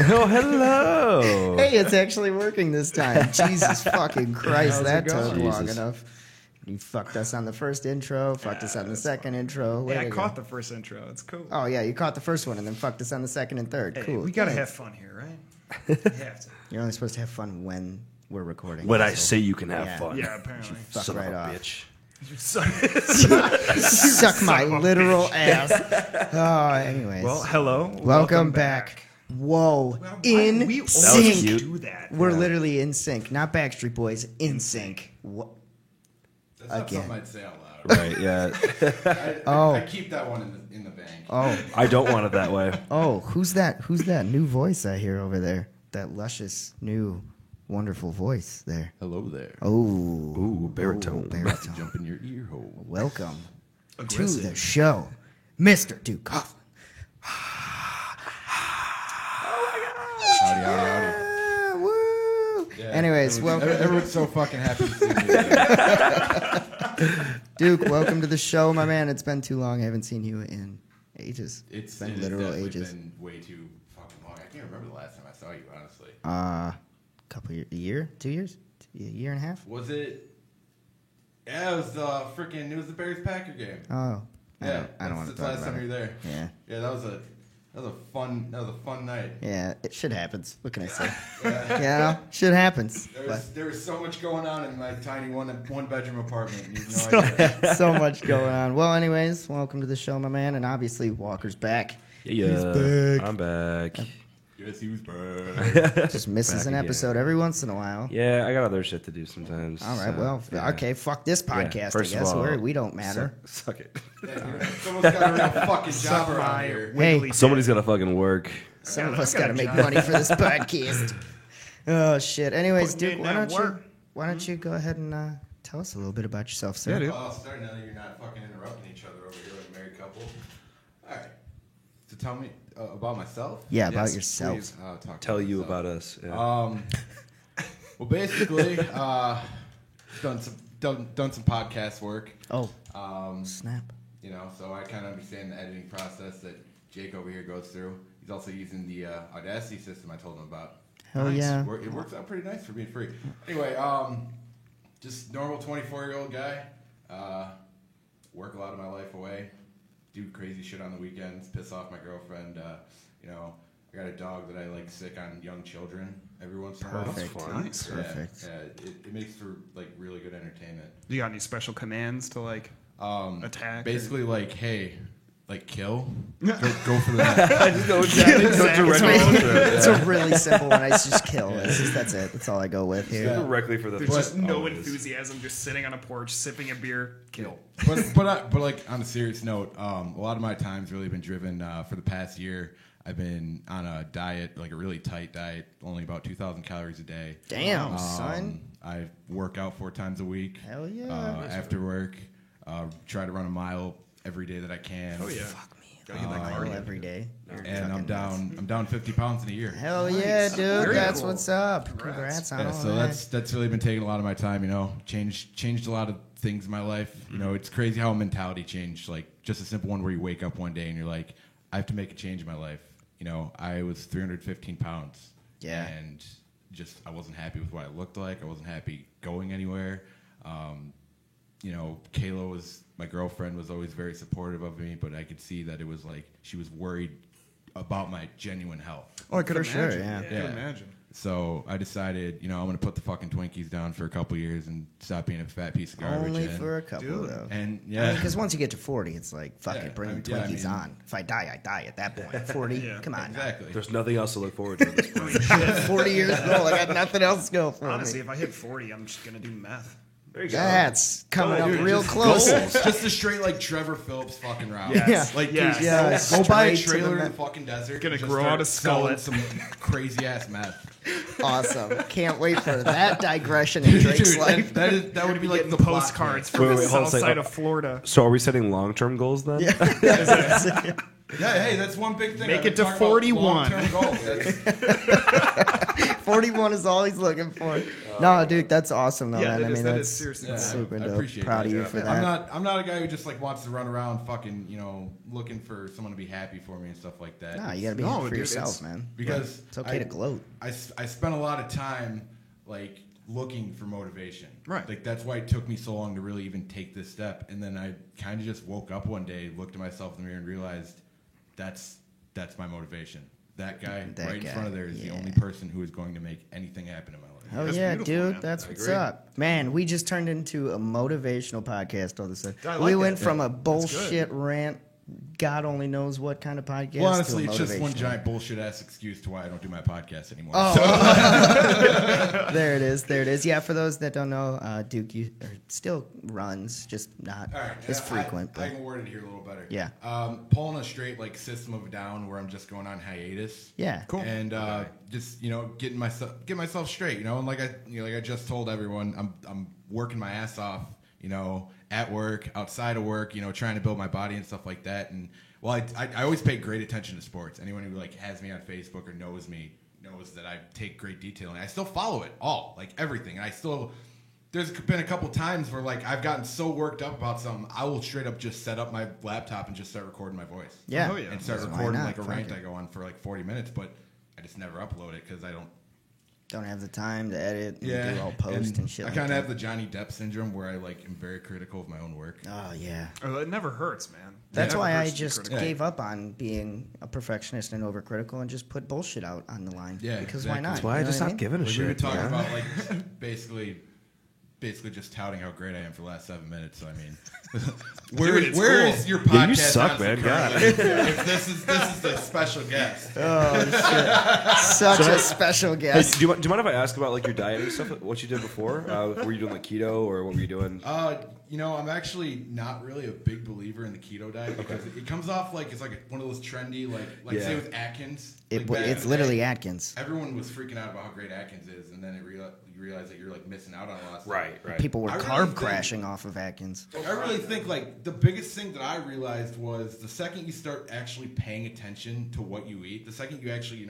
Oh, hello. Hey, it's actually working this time. Jesus fucking Christ, How's that it going? took long Jesus. enough. You fucked us on the first intro, fucked us on the second intro. Way Hey, I to go. caught the first intro. It's cool. Oh, yeah, you caught the first one and then fucked us on the second and third. Hey, Cool. we gotta Thanks. have fun here, right? We have to. You're only supposed to have fun when we're recording. When I so say you can have Yeah. fun. Yeah, apparently. fuck Son right of a off. bitch. Suck my literal ass. Oh, anyways. Well, hello. Welcome back. Whoa. Well, In we was sync. cute. do that. We're literally in sync. Not Backstreet Boys. In sync. What? That's not Again. something I'd say out loud. Right, yeah. I keep that one in the bank. Oh. I don't want it that way. Oh, who's that? Who's that new voice I hear over there? That luscious, new, wonderful voice there. Hello there. Oh. Ooh, baritone. Oh, baritone. Jump in your ear hole. Welcome to Aggressive. the show, Mr. Duke Coughlin. Howdy, howdy, howdy. Ah, woo. Yeah, Anyways, welcome. Everyone's so fucking happy to see me. Duke, welcome to the show, my man. It's been too long. I haven't seen you in ages. It's been it has literal definitely ages. been way too fucking long. I can't remember the last time I saw you, honestly. A year, 2 years, a year and a half. Was it? Yeah, it was the freaking. It was the Bears Packer game. Oh, Yeah, I don't want to that's the talk last about time you it. were there. Yeah, Yeah, that was a fun night. yeah, shit happens. What can I say? Yeah. You know, shit happens. There was so much going on in my tiny one bedroom apartment. You have no idea. But so much going on. Well, anyways, welcome to the show, my man, and obviously Walker's back. Yeah, He's back. I'm back. Yes, he was bad. Just misses Back an again. episode every once in a while. Yeah, I got other shit to do sometimes. All right, so, well, yeah. okay, fuck this podcast. First I of guess all, we don't matter. Suck it. Someone's got a real fucking job around my here. wiggly Somebody's gotta fucking work. Some of I us got got to a make job. money for this podcast. Oh shit. Anyways, Putting Duke, in why that don't work. you go ahead and tell us a little bit about yourself, sir? Yeah, dude. Well, I'll start now that you're not fucking interrupting each other over here like a married couple. All right. So tell me about myself. Yeah, about Yes, yourself. please. I'll talk Tell you myself. about us. Yeah. Well, basically, done some podcast work. Oh, Um, snap. you know, so I kind of understand the editing process that Jake over here goes through. He's also using the Audacity system I told him about. Hell Nice. yeah. It works out pretty nice for being free. Anyway, just normal 24-year-old guy. Work a lot of my life away. Do crazy shit on the weekends. Piss off my girlfriend. You know, I got a dog that I like sick on young children every once in a while. Perfect. fun. Nice. Yeah, Perfect. Yeah, it makes for like really good entertainment. Do you got any special commands to like attack? Basically, like, hey, like kill. Go for that. I just go directly It's a really simple one. I just kill. That's it. That's all I go with here. directly for the. There's just no always. enthusiasm, just sitting on a porch, sipping a beer, kill. but like on a serious note, a lot of my time's really been driven for the past year. I've been on a diet, like a really tight diet, only about 2,000 calories a day. Damn, son. I work out 4 times a week. Hell yeah. After work, try to run a mile every day that I can. Oh yeah. Fuck me. Gotta get that Mile cardio. every day. You're And I'm fucking down 50 pounds in a year. Hell Nice. yeah, dude. Very That's cool. what's up. Congrats. Congrats on Yeah, all so that. that's really been taking a lot of my time. You know, changed a lot of things in my life. You know, it's crazy how a mentality changed. Like just a simple one where you wake up one day and you're like, I have to make a change in my life. You know, I was 315 pounds. Yeah. And just I wasn't happy with what I looked like. I wasn't happy going anywhere. You know, Kayla was my girlfriend, was always very supportive of me, but I could see that it was like she was worried about my genuine health. Oh, I could For sure, imagine. yeah. I could Yeah. imagine. So I decided, you know, I'm gonna put the fucking Twinkies down for a couple years and stop being a fat piece of garbage. Only and, for a couple, Dude. though. and yeah, Because once you get to 40, it's like, fuck Yeah, it, bring I the mean, yeah, I Twinkies mean- on. If I die, I die at that point. 40, Yeah. come on. exactly. There's nothing else to look forward to at this point. Now. 40 years old, I got nothing else to go for Honestly, me. if I hit 40, I'm just gonna do meth. There you go. That's coming up Dude, real just close. Just a straight like Trevor Phillips fucking route. Yes. Like Yes. dude, Yeah, go buy a straight to the trailer in the meth. fucking desert. Gonna and just grow start out a selling skullet. some crazy ass meth. Awesome. Can't wait for that digression in Drake's Dude, life. that would be like Getting the plot postcards twist. from Wait, the wait, hold on a south second. side of Florida. So are we setting long-term goals then? Yeah, hey, that's one big thing. Make I've it been to talking about 41. long-term goals. That's- 41 everyone is always looking for. No, dude, that's awesome though, man. that I mean, that that's is seriously Yeah, super I dope. appreciate Proud that. of you Yeah. for that. I'm not a guy who just like wants to run around fucking, looking for someone to be happy for me and stuff like that. No, you gotta be No, happy for dude, yourself, it's- man. Because It's okay to gloat. I spent a lot of time like looking for motivation. Right. Like that's why it took me so long to really even take this step. And then I kind of just woke up one day, looked at myself in the mirror, and realized that's my motivation. That guy That right guy, in front of there is the yeah. only person who is going to make anything happen in my life. Hell That's yeah, beautiful, dude. man. That's I what's agree. up. Man, we just turned into a motivational podcast all of a sudden. I We like went that. from a good. bullshit rant, God only knows what kind of podcast. Well, honestly, to a it's just one motivational. giant bullshit ass excuse to why I don't do my podcast anymore. Oh, So- there it is. There it is. Yeah, for those that don't know, Duke still runs, just not All right, as yeah, frequent. I but can word it here a little better. Yeah. Pulling a straight like System of a Down where I'm just going on hiatus. yeah, Cool. And just getting myself straight, and like I just told everyone, I'm working my ass off, at work, outside of work, trying to build my body and stuff like that. And well, I always pay great attention to sports. Anyone who like has me on Facebook or knows me knows that I take great detail, and I still follow it all, like everything. And I still. There's been a couple times where like I've gotten so worked up about something, I will straight up just set up my laptop and just start recording my voice. yeah. Oh, yeah. And start Why recording not? like a Fuck rant it. I go on for like 40 minutes, but I just never upload it because I don't Don't have the time to edit and do all post and shit. I like kind that. of have the Johnny Depp syndrome where I like am very critical of my own work. Oh yeah. Oh, it never hurts, man. That's It never why I hurts to be just critical. gave up on being a perfectionist and overcritical and just put bullshit out on the line. Yeah, because exactly. why not? That's why I You know just what stopped giving a Like, shit. we've been talking yeah. about like basically just touting how great I am for the last 7 minutes. So I mean, where Dude, it's is cool. your podcast? Yeah, you suck, honestly, man. God. currently? If this is the special guest. Oh shit! Such a special Hey, guest. do you mind if I ask about like your diet and stuff? What you did before? Were you doing like keto or what were you doing? I'm actually not really a big believer in the keto diet because it comes off like it's like one of those trendy, like Yeah. say with Atkins. It, like back in it's the literally day, Atkins. everyone was freaking out about how great Atkins is, and then you realize that you're like missing out on a lot of stuff. Right. People were I really carb think- crashing off of Atkins. I really think like the biggest thing that I realized was the second you start actually paying attention to what you eat, the second you actually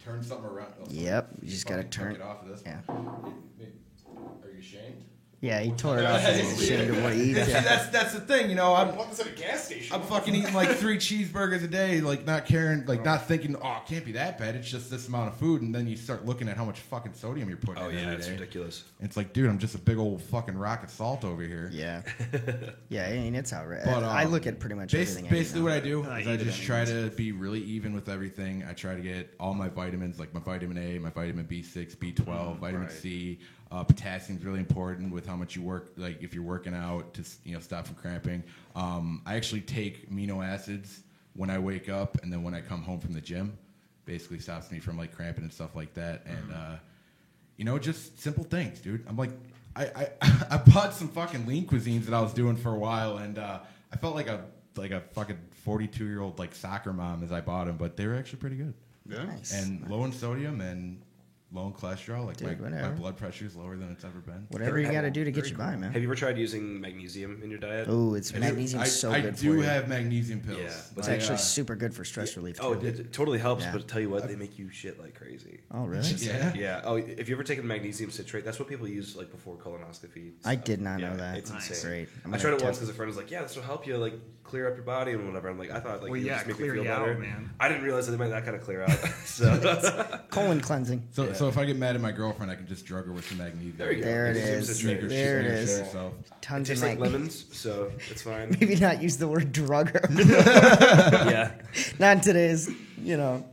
turn something around. Oh, Yep, you just gotta fucking turn. Get off of this. Yeah, Are you ashamed? yeah. He tore it off. He's ashamed of what he eats. See, Yeah. that's the thing, I bought this at a gas station. I'm fucking eating like 3 cheeseburgers a day, like not caring, like not thinking, oh, it can't be that bad. It's just this amount of food, and then you start looking at how much fucking sodium you're putting Oh in yeah, every it's day. ridiculous. It's like, dude, I'm just a big old fucking rock of salt over here. Yeah, yeah. I mean, it's outrageous. But, I look at pretty much everything. Basically, what I do. do I is eat I it just try anyways. to be really even with everything. I try to get all my vitamins, like my vitamin A, my vitamin B6, B12, vitamin right. C. Potassium is really important with how much you work. Like if you're working out to stop from cramping. I actually take amino acids when I wake up, and then when I come home from the gym, basically stops me from like cramping and stuff like that. And just simple things, dude. I'm like, I bought some fucking lean cuisines that I was doing for a while, and I felt like a fucking 42-year-old like soccer mom as I bought them, but they were actually pretty good Yeah. Nice. and low in sodium and low in cholesterol. Like Dude, my whatever. blood pressure is lower than it's ever been. Whatever you got to do to get you by, man. Have you ever tried using magnesium in your diet? Oh, it's magnesium's so I good for do you. have magnesium pills. Yeah. It's Like, actually super good for stress relief. Oh, too. it totally helps, Yeah. but tell you what, they make you shit like crazy. Oh, really? Yeah. Yeah. Oh, if you ever taken magnesium citrate, that's what people use like before colonoscopy. I stuff. did not Yeah, know that. It's Nice. insane. Great. I'm I gonna tried it test once because a friend was like, "Yeah, this will help you like clear up your body and whatever." I'm like, I thought like Well, it would yeah, just make me clear feel you out, better. man. I didn't realize that they might that kind of clear out. So Colon cleansing. So if I get mad at my girlfriend, I can just drug her with some magnesium. There you go. There it Magnesium is. citrate. Sneaker- There it sneaker is. shit, so. it Tons of tastes like mag- lemons, so it's fine. Maybe not use the word drugger. Yeah. Not in today's,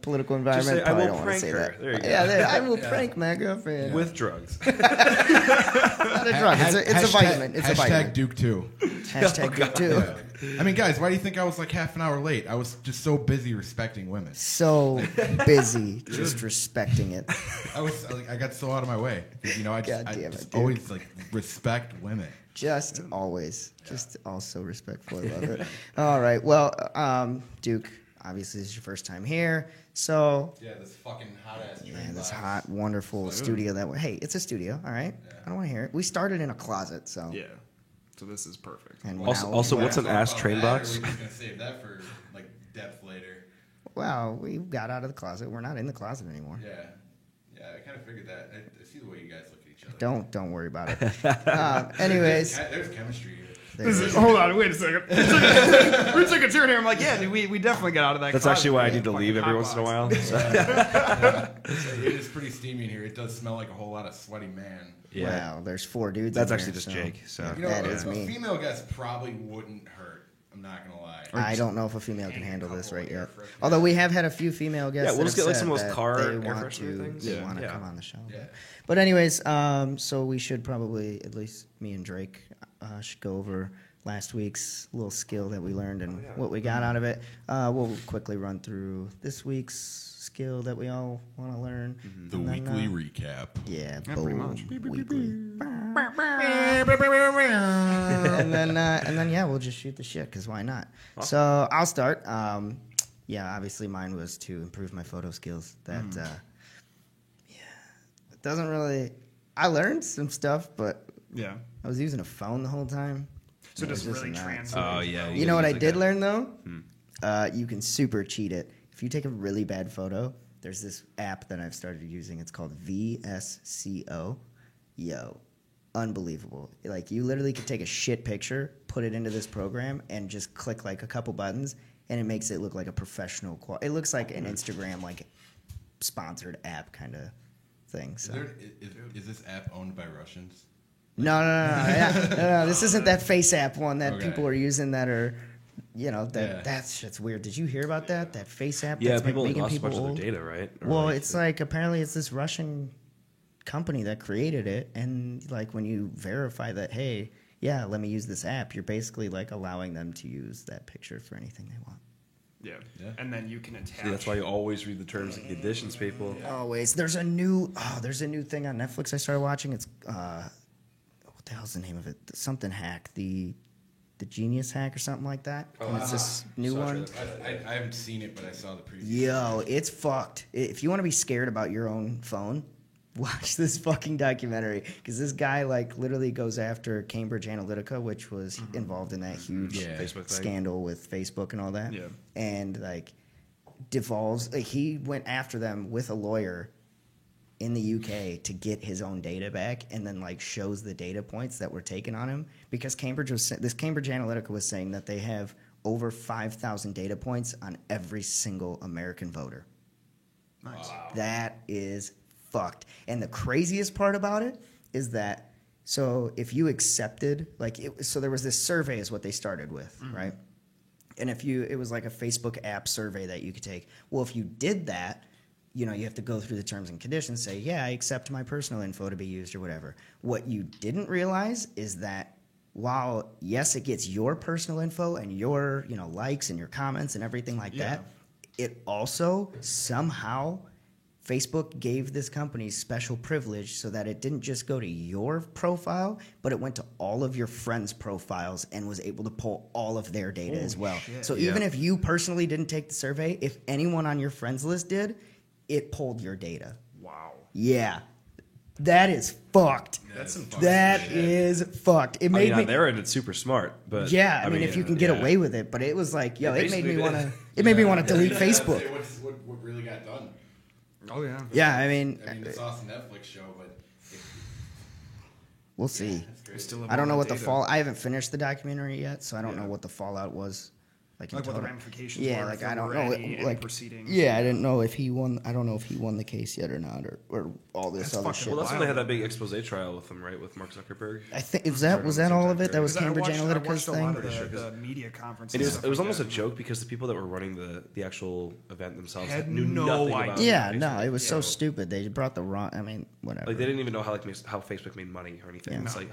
political environment. say, "I Probably will don't want to prank say her." that. There you go. Yeah, I will prank my girlfriend. With drugs. Not a drug. It's a Hashtag- vitamin. It's a hashtag vitamin. Duke 2. Hashtag good too. I mean, guys, why do you think I was like half an hour late? I was just so busy respecting women. So busy, just respecting it. I got so out of my way. I God just, damn I it, just dude. always like respect women. Just always. Just also respectful. I love it. All right. Well, Duke, obviously this is your first time here. So, Yeah, this fucking hot ass. man, this hot, wonderful studio that hey, it's a studio, all right? I don't want to hear it. We started in a closet, so. Yeah. So this is perfect. And Also, now, what's an ass train box? We're just gonna save that for like depth later. Well, we got out of the closet. We're not in the closet anymore. Yeah. Yeah, I kind of figured that. I see the way you guys look at each other. Don't worry about it. Anyways, There's chemistry here. Hold on, wait a second. We took a turn here. I'm like, yeah, dude, we definitely got out of that. That's closet. actually why I need to Fucking leave every hot once in a box. while. It is pretty steamy in here. It does smell like a whole lot of sweaty man. Yeah. wow, there's 4 dudes. That's in actually here, just so- Jake. So You know, That a, is a me. female guest probably wouldn't hurt. I'm not gonna lie. I don't know if a female can Hang a handle this couple right air yet. fresheners. Although we have had a few female guests. Yeah, we'll that just have get, like, said some of those that car they air want freshener to, things. They Yeah. want to Yeah. come on the show. Yeah. But anyways, so we should probably, at least me and Drake, should go over last week's little skill that we learned and what we got out of it. We'll quickly run through this week's skill that we all want to learn. The And then, weekly recap. Yeah, Yeah, pretty much. weekly. and then yeah, we'll just shoot the shit because why not? So I'll start. Yeah, obviously mine was to improve my photo skills. That it doesn't really. I learned some stuff, but Yeah. I was using a phone the whole time. So it was doesn't just really not- translate. Oh yeah. You know what I gotta use, did like, learn though? You can super cheat it. If you take a really bad photo, there's this app that I've started using. It's called VSCO. Yo, unbelievable. Like you literally could take a shit picture, put it into this program, and just click like a couple buttons, and it makes it look like a professional. It looks like an Instagram like sponsored app kind of thing. So. Is this app owned by Russians? No. Yeah. No. This isn't that Face app one that Okay. people are using that are, you know, Yeah. that shit's weird. Did you hear about that? That Face app Yeah, that's people making lost a people bunch of old? their data, right? Or Well, it's like apparently it's this Russian company that created it, and like when you verify that, hey, yeah, let me use this app, you're basically like allowing them to use that picture for anything they want. Yeah. Yeah. And then you can attach. See, that's why you always read the terms and conditions, people. Always. There's a new thing on Netflix I started watching. It's what the hell's the name of it? Something Hack. The Genius Hack or something like that. And it's this new one. I haven't seen it, but I saw the preview. Yo, it's fucked. If you want to be scared about your own phone, watch this fucking documentary because this guy like literally goes after Cambridge Analytica, which was involved in that huge Yeah. Facebook thing. scandal with Facebook and all that. Yeah. And like devolves, like, he went after them with a lawyer in the UK to get his own data back, and then like shows the data points that were taken on him because Cambridge Analytica was saying that they have over 5,000 data points on every single American voter. Nice. That is fucked. And the craziest part about it is that, so if you accepted, so there was this survey is what they started with, right? And it was like a Facebook app survey that you could take. Well, if you did that, you know, you have to go through the terms and conditions, say, yeah, I accept my personal info to be used or whatever. What you didn't realize is that while, yes, it gets your personal info and your, you know, likes and your comments and everything like that, it also somehow Facebook gave this company special privilege so that it didn't just go to your profile, but it went to all of your friends' profiles and was able to pull all of their data as well. So even if you personally didn't take the survey, if anyone on your friends list did, it pulled your data. Wow. Yeah. That is fucked. That's some That is fucked. It I made mean, me. on their end, it's super smart, but Yeah, I mean, if you can get yeah. away with it, but it was like, yo, It it made me basically want to. did. It made me want to delete Yeah, Facebook. What really got done? Oh yeah. Yeah, I mean, it's uh, awesome Netflix show, but we'll see. that's crazy. Still have I don't know all what the data. fall. I haven't finished the documentary yet, so I don't Yeah. know what the fallout was. Like, in Like what the total. ramifications Yeah, were. like if there I don't were know. any Like proceedings. yeah, I didn't know if he won. I don't know if he won the case yet or not, or all this That's other fucking shit. Well, that's when wild. they had that big expose trial with him, right? With Mark Zuckerberg. I think was that all of it? That was Because Cambridge I Analytica's watched a thing. lot of the media conferences. It was almost a joke because the people that were running the actual event themselves Had knew no nothing idea. about Yeah, Facebook. no, it was so Yeah. stupid. They brought the wrong. I mean, whatever. Like they didn't even know how how Facebook made money or anything. Yeah. It's like,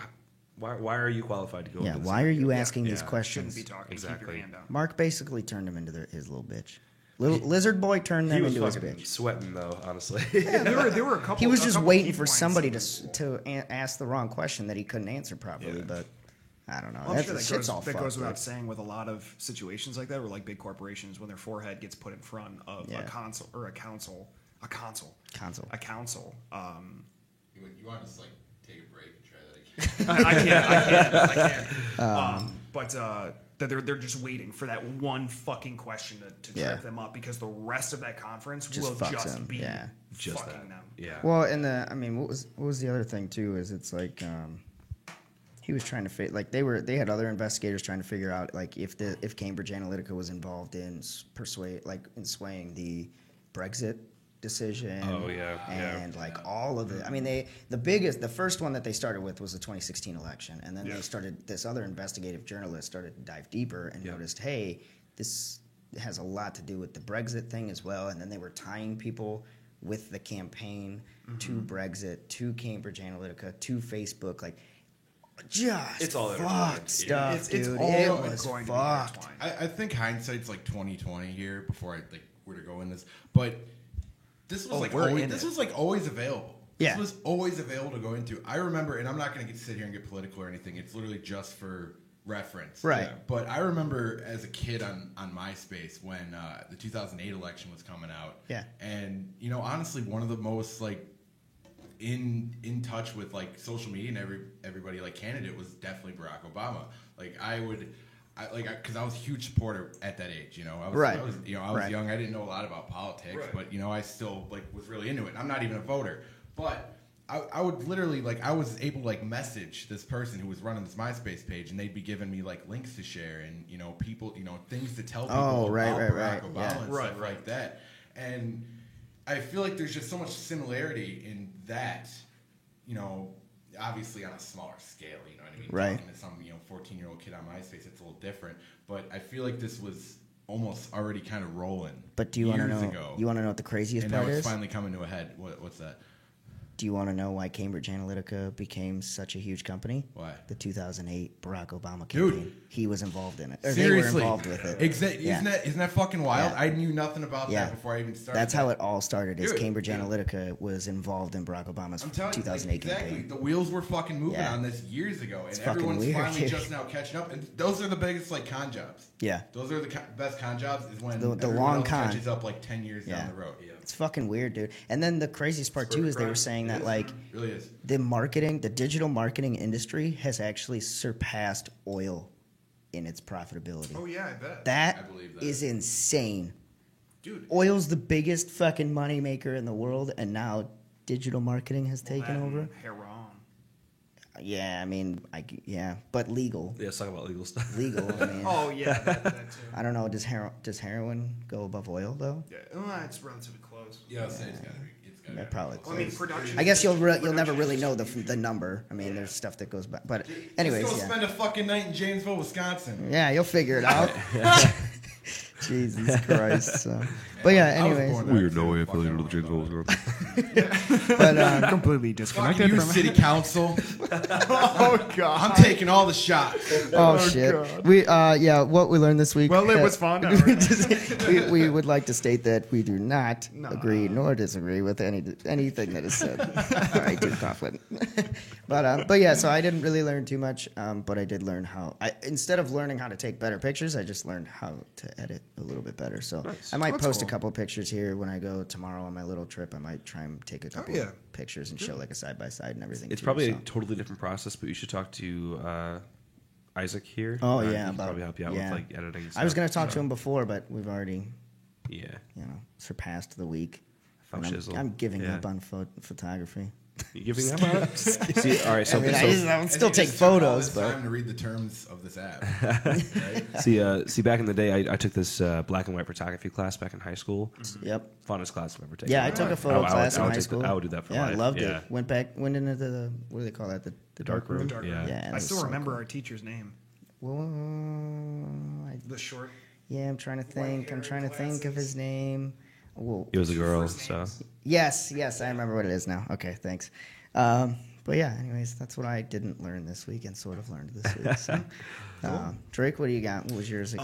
why are you qualified to go? Yeah, into this why are you area? asking these Yeah. Shouldn't questions? be talking. Keep Exactly. your hand down. Mark basically turned him into his little bitch. Little lizard boy turned He them was into his fucking bitch. sweating though, honestly. Yeah, there were a couple. He was a just couple waiting key for points. somebody to ask the wrong question that he couldn't answer properly. Yeah. But I don't know. Well, I'm sure that shit's all goes fucked without up. saying with a lot of situations like that, where like big corporations, when their forehead gets put in front of Yeah. a council. Console. A council. You want to just like take a break and try that again? I can't. But That they're just waiting for that one fucking question to trip Yeah. them up, because the rest of that conference Just will fucks just them, be yeah. Just fucking that. them. Yeah. Well, and what was the other thing too? Is it's like he was trying to they had other investigators trying to figure out like if Cambridge Analytica was involved in in swaying the Brexit decision. Oh, yeah, yeah. and like all of it. I mean, the first one that they started with was the 2016 election, and then Yeah. they started. This other investigative journalist started to dive deeper and Yeah. noticed, hey, this has a lot to do with the Brexit thing as well. And then they were tying people with the campaign to Brexit, to Cambridge Analytica, to Facebook, like just It's all intertwined. fucked Yeah. stuff, It's dude. all It going was to be fucked. intertwined. I think hindsight's like 2020 here before I like were to go in this, but this was always available. Yeah. This was always available to go into. I remember, and I'm not going to sit here and get political or anything. It's literally just for reference, Right. But I remember as a kid on MySpace when the 2008 election was coming out. Yeah. And honestly, one of the most like in touch with like social media and everybody like candidate was definitely Barack Obama. Like because I was a huge supporter at that age. I was, Right. I was Right. young. I didn't know a lot about politics, Right. but I still like was really into it. And I'm not even a voter, but I would literally like I was able to like message this person who was running this MySpace page, and they'd be giving me like links to share and people things to tell people Oh, about right, Barack right. Obama Yeah. and Right, stuff like that. And I feel like there's just so much similarity in that, obviously on a smaller scale, you know what I mean? Right. Talking to some 14-year-old kid on MySpace, it's a little different. But I feel like this was almost already kind of rolling. But do you want to years know? ago. You want to know what the craziest And now part it's is? finally coming to a head. What's that? Do you want to know why Cambridge Analytica became such a huge company? Why? The 2008 Barack Obama Dude. campaign. He was involved in it. Or Seriously, they were involved with it. Yeah. Isn't that fucking wild? Yeah. I knew nothing about Yeah. that before I even started. That's how it all started. Is Dude, Cambridge dude. Analytica was involved in Barack Obama's I'm telling 2008 you, exactly. campaign. The wheels were fucking moving Yeah. on this years ago, and It's fucking everyone's weird, finally dude. just now catching up. And those are the biggest like con jobs. Yeah, Those are the best con jobs is when The everyone long else con. catches up like 10 years Yeah. down the road. Yeah, it's fucking weird, dude. And then the craziest part too is they were saying that like really is. the digital marketing industry has actually surpassed oil in its profitability. Oh yeah, I bet. That I believe that. is insane. Dude, Oil's the biggest fucking moneymaker in the world, and now digital marketing has taken over. Haram. Yeah, I mean, but legal. Yeah, let's talk about legal stuff. Legal. I mean, Oh yeah, that too. I don't know. Does heroin go above oil though? Yeah, it's relatively close. Yeah, I'll say it's gotta be. It's gotta Yeah, be. probably. Well, I mean, production. I guess you'll production never is really just know a the number. I mean, there's stuff that goes back. But Let's anyways, go yeah, spend a fucking night in Janesville, Wisconsin. yeah, you'll figure it out. Jesus Christ. So. But yeah, I was anyways, born there, We are no too. way Fuck, affiliated I with don't Janesville, know. Wisconsin. but completely Fucking disconnected you, from city council. Oh god. I'm taking all the shots. oh shit, God. we what we learned this week. Well, it was fun. we would like to state that we do not No. agree nor disagree with anything that is said. All right, dude, Coughlin. but yeah, so I didn't really learn too much, but I did learn how. Instead of learning how to take better pictures, I just learned how to edit a little bit better. So Nice. I might That's post cool. a couple pictures here when I go tomorrow on my little trip. I might try and take a couple yeah. pictures and show like a side by side and everything. It's too, probably so. a totally different process, but you should talk to Isaac here. Oh He yeah, can about probably help you out yeah. with like editing. And I was stuff, gonna talk so, to him before, but we've already Yeah, surpassed the week. Fuck And shizzle. I'm giving Yeah. up on photography. You giving up on it? See, all right, so, I mean, so I would still And take you just took all photos, this but time to read the terms of this app. Right? see, back in the day, I took this black and white photography class back in high school. yep. Funnest class I've ever taken. Yeah, I took a photo class in high take school. I would do that for yeah, life. I loved yeah. it. Went into the what do they call that? The dark room. Dark Yeah. room. Yeah, it I was still so remember cool. our teacher's name. Well, The short. I'm trying to think. I'm trying to think of his name. Whoa. It was a girl, so Yes, I remember what it is now. Okay, thanks. But yeah, anyways, that's what I didn't learn this week and sort of learned this week. So. Drake, what do you got? What was yours?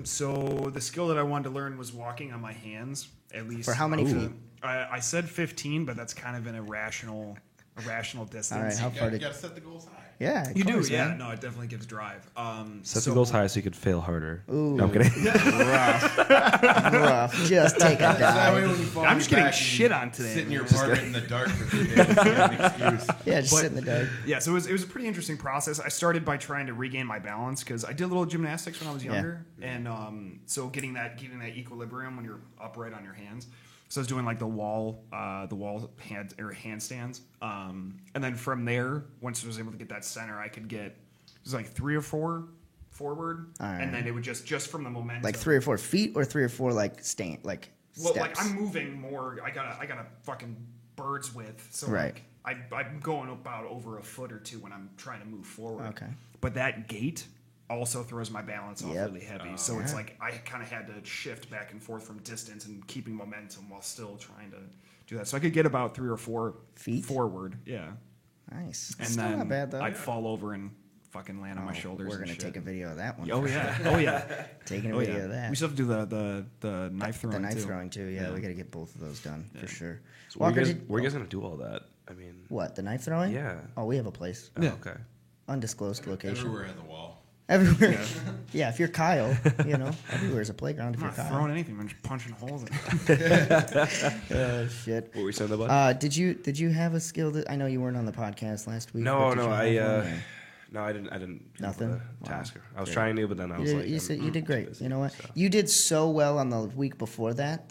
So the skill that I wanted to learn was walking on my hands. At least For how many feet? I said 15, but that's kind of an irrational rational distance. All right, how far You did got to set the goals high. Yeah, of You do, course, yeah. man. No, it definitely gives drive. Set the goals high so you could fail harder. Ooh. No, I'm kidding. Rough. Just take a That way dive. when you fall I'm on just your getting back, shit you on today, Sit in your man. apartment in the dark for 3 days. You have an excuse. Yeah, just But- sit in the dark. Yeah, so it was a pretty interesting process. I started by trying to regain my balance because I did a little gymnastics when I was younger, and so getting that equilibrium when you're upright on your hands. So I was doing like the wall handstands, and then from there, once I was able to get that center, I could get it was like 3 or 4 forward, All right. and then it would just from the momentum, Like 3 or 4 feet or 3 or 4 like steps. Well, like I'm moving more. I got a fucking bird's width, so Right. like I'm going about over a foot or two when I'm trying to move forward. Okay. But that gate also throws my balance off Yep. really heavy, so it's like I kind of had to shift back and forth from distance and keeping momentum while still trying to do that. So I could get about 3 or 4 Feet? forward, yeah, Nice. and Still then not bad though. I'd fall over and fucking land on my shoulders. We're and gonna shit. take a video of that one. Oh for yeah, sure. oh yeah, Taking a oh video yeah. of that. We still have to do the knife throwing. The knife too. throwing too. Yeah, we got to get both of those done for sure. So where Walker, are you guys gonna do all that? I mean, what the knife throwing? Yeah. Oh, we have a place, oh, Yeah. okay. undisclosed location. Everywhere has a wall. Everywhere. Yeah, if you're Kyle, everywhere's a playground. If I'm you're not Kyle. throwing anything. I'm just punching holes. In it. Oh shit. What were we saying about? Did you have a skill that I know you weren't on the podcast last week? No, but did no, you have one, or- no, I didn't. Nothing? The Wow. task. I was Good. trying to, but then I was like, you did too great. busy, You know what? so. You did so well on the week before that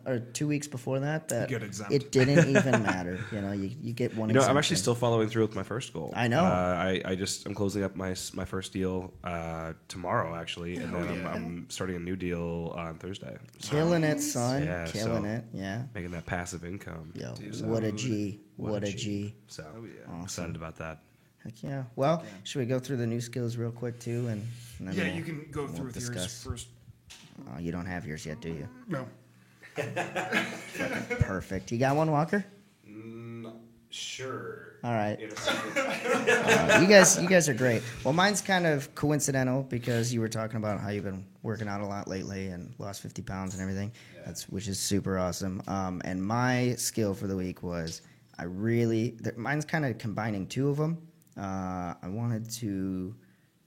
or 2 weeks before that You get exempt. it didn't even matter. You get one. You know, I'm exemption. actually still following through with my first goal. I know. I'm closing up my first deal tomorrow actually, and then I'm starting a new deal on Thursday. So killing it, son. Yeah, Killing so- it. Yeah. making that passive income. Yo, So- what a G. What a G. So Awesome. excited about that. Heck yeah. Well, should we go through the new skills real quick too, and then Yeah, we'll- you can go we'll through with yours discuss. first. Oh, you don't have yours yet, do you? No. Perfect. You got one, Walker? Sure. All right. You guys are great. Well, mine's kind of coincidental because you were talking about how you've been working out a lot lately and lost 50 pounds and everything. Which is super awesome. And my skill for the week was mine's kind of combining 2 of them. I wanted to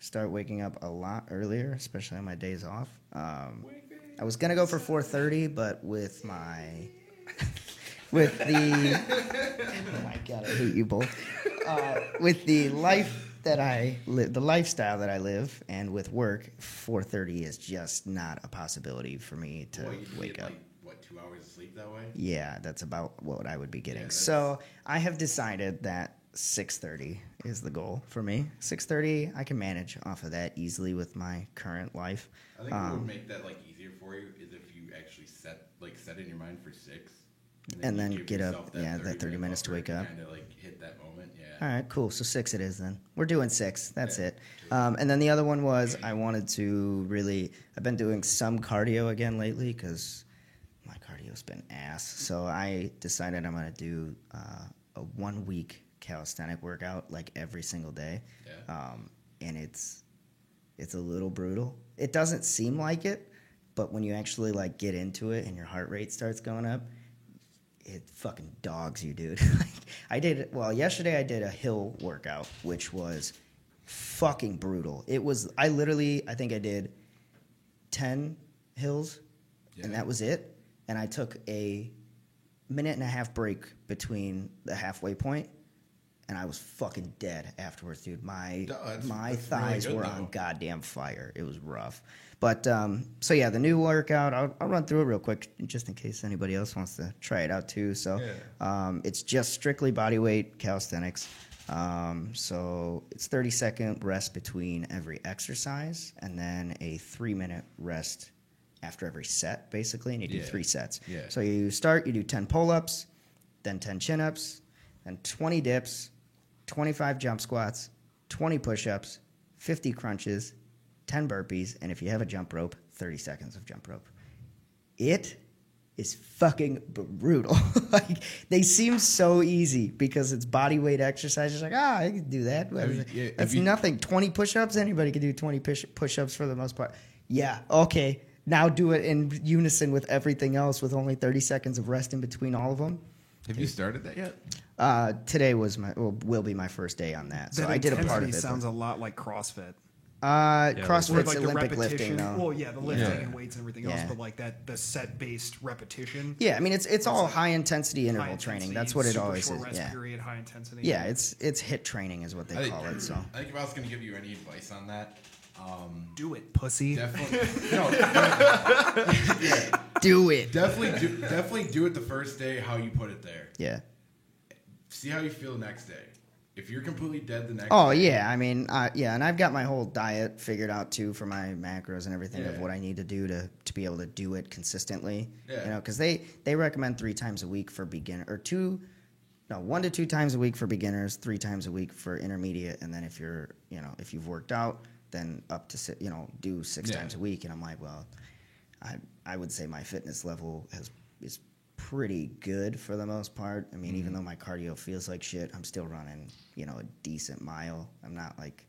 start waking up a lot earlier, especially on my days off. I was gonna go for 4:30, but with my with the oh my god, I hate you both. With the life that I live, the lifestyle that I live, and with work, 4:30 is just not a possibility for me to Well, you wake get, up. like, what, 2 hours of sleep that way? Yeah, that's about what I would be getting. Yeah, So I have decided that 6:30 is the goal for me. 6:30, I can manage off of that easily with my current life. I think what would make that easier for you is if you actually set in your mind for 6, And you then give get up, yourself that 30 minutes to buffer wake up. Kind of like hit that moment, yeah. All right, cool. So 6 it is then. We're doing 6. That's it. And then the other one was I wanted to I've been doing some cardio again lately because my cardio's been ass. So I decided I'm going to do a 1 week calisthenic workout like every single day. Yeah. And it's a little brutal. It doesn't seem like it, but when you actually like get into it and your heart rate starts going up, it fucking dogs you, dude. Yesterday I did a hill workout, which was fucking brutal. I think I did 10 hills, and that was it. And I took a 1.5-minute break between the halfway point, and I was fucking dead afterwards, dude. My That's thighs really good, were though. on goddamn fire. It was rough. But so yeah, the new workout, I'll run through it real quick just in case anybody else wants to try it out too. So it's just strictly body weight calisthenics. So it's 30-second rest between every exercise, and then a 3-minute rest after every set, basically, and you do 3 sets. Yeah. So you do 10 pull-ups, then 10 chin-ups, then 20 dips, 25 jump squats, 20 push-ups, 50 crunches, 10 burpees, and if you have a jump rope, 30 seconds of jump rope. It is fucking brutal. Like, they seem so easy because it's body weight exercises. Like, I can do that. That's nothing. 20 push-ups, anybody can do 20 push-ups for the most part. Yeah, okay. Now do it in unison with everything else with only 30 seconds of rest in between all of them. Have you started that yet? Today will be my first day on that. So That I did a part of intensity it. sounds a lot like CrossFit. CrossFit's With, like, the Olympic repetition. lifting, though. Well, yeah, the lifting Yeah. and weights and everything else, Yeah. but like the set based repetition. Yeah, I mean it's all like high intensity interval High training. intensity, That's what it super always short is. rest Yeah, period, high intensity. yeah, it's HIIT training is what they call it. So I think if I was going to give you any advice on that, Do it, pussy. definitely no, do it. definitely do it the first day how you put it there. Yeah. See how you feel the next day. If you're completely dead the next Oh day, yeah, I mean, yeah, and I've got my whole diet figured out too for my macros and everything of Yeah. what I need to do to be able to do it consistently. Yeah. You know, because they recommend 3 times a week for beginner, or 1 to 2 times a week for beginners, 3 times a week for intermediate, and then if you've worked out, then up to do 6 Yeah. times a week. And I'm like, well, I would say my fitness level is pretty good for the most part. I mean, even though my cardio feels like shit, I'm still running, a decent mile. I'm not like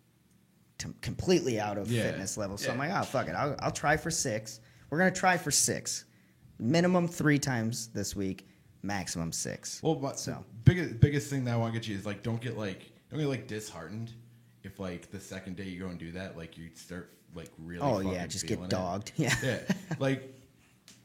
completely out of Yeah. fitness level. So Yeah. I'm like, oh, fuck it. I'll try for 6. We're going to try for 6. Minimum 3 times this week, maximum 6. Well, but So- biggest thing that I want to get you is like don't get disheartened if like the second day you go and do that, like you start like really. Oh, fucking yeah, just feeling get it. dogged. Yeah. Yeah, like.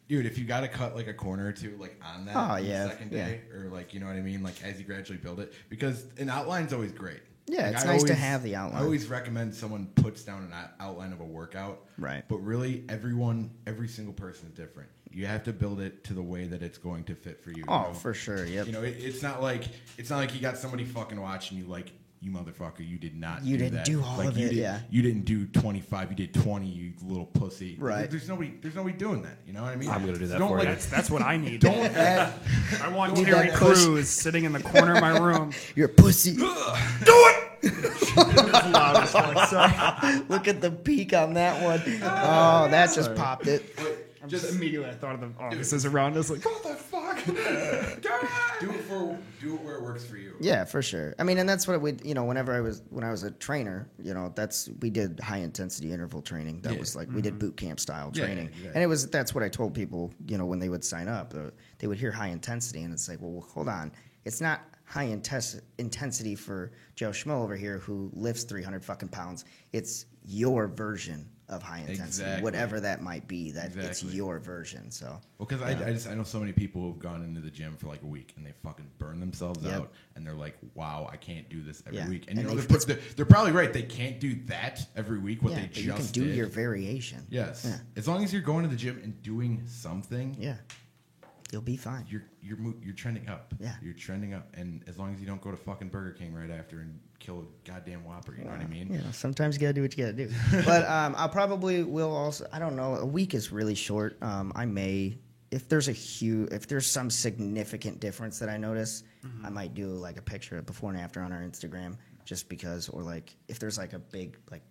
Dude, if you got to cut like a corner or two, like on that Oh, yeah, the second day, or like you know what I mean, like as you gradually build it, because an outline's always great. Yeah, Like, it's I nice to always- have the outline. I always recommend someone puts down an outline of a workout. Right. But really, every single person is different. You have to build it to the way that it's going to fit for you. Oh, you know? for sure. Yep. You know, it's not like you got somebody fucking watching you like, you motherfucker, you did not. You do didn't that. do all Like, of you it, did- yeah. You didn't do 25. You did 20. You little pussy. Right. There's nobody doing that. You know what I mean? I'm gonna do that Don't for you. That's what I need. Don't add. I want Need Terry that push. Crews sitting in the corner of my room. You're a pussy. That's loud as fuck. Sorry. Look at the peak on that one. Oh, that just popped it. I'm just immediately I thought of the offices around us like, what the fuck? Do it where it works for you. Yeah, for sure. I mean, and that's what when I was a trainer, we did high intensity interval training. That was like we did boot camp style Yeah, training, exactly. and that's what I told people. When they would sign up, they would hear high intensity, and it's like, well, hold on, it's not high intensity for Joe Schmo over here who lifts 300 fucking pounds. It's your version of high intensity, Exactly. whatever that might be. That it's Exactly. your version. So, Well, because I know so many people who've gone into the gym for like a week and they fucking burn themselves Yep. out, and they're like, "Wow, I can't do this every Yeah. week." And, And they're probably right. They can't do that every week. What yeah, they but just you can do did. your variation. Yes, Yeah. as long as you're going to the gym and doing something, Yeah, you'll be fine. you're trending up. Yeah. You're trending up, and as long as you don't go to fucking Burger King right after and kill a goddamn Whopper, you know what I mean? Sometimes you gotta do what you gotta do. But I'll probably will also. I don't know. A week is really short. I may, if there's some significant difference that I notice, I might do like a picture of before and after on our Instagram, just because, or like if there's like a big like.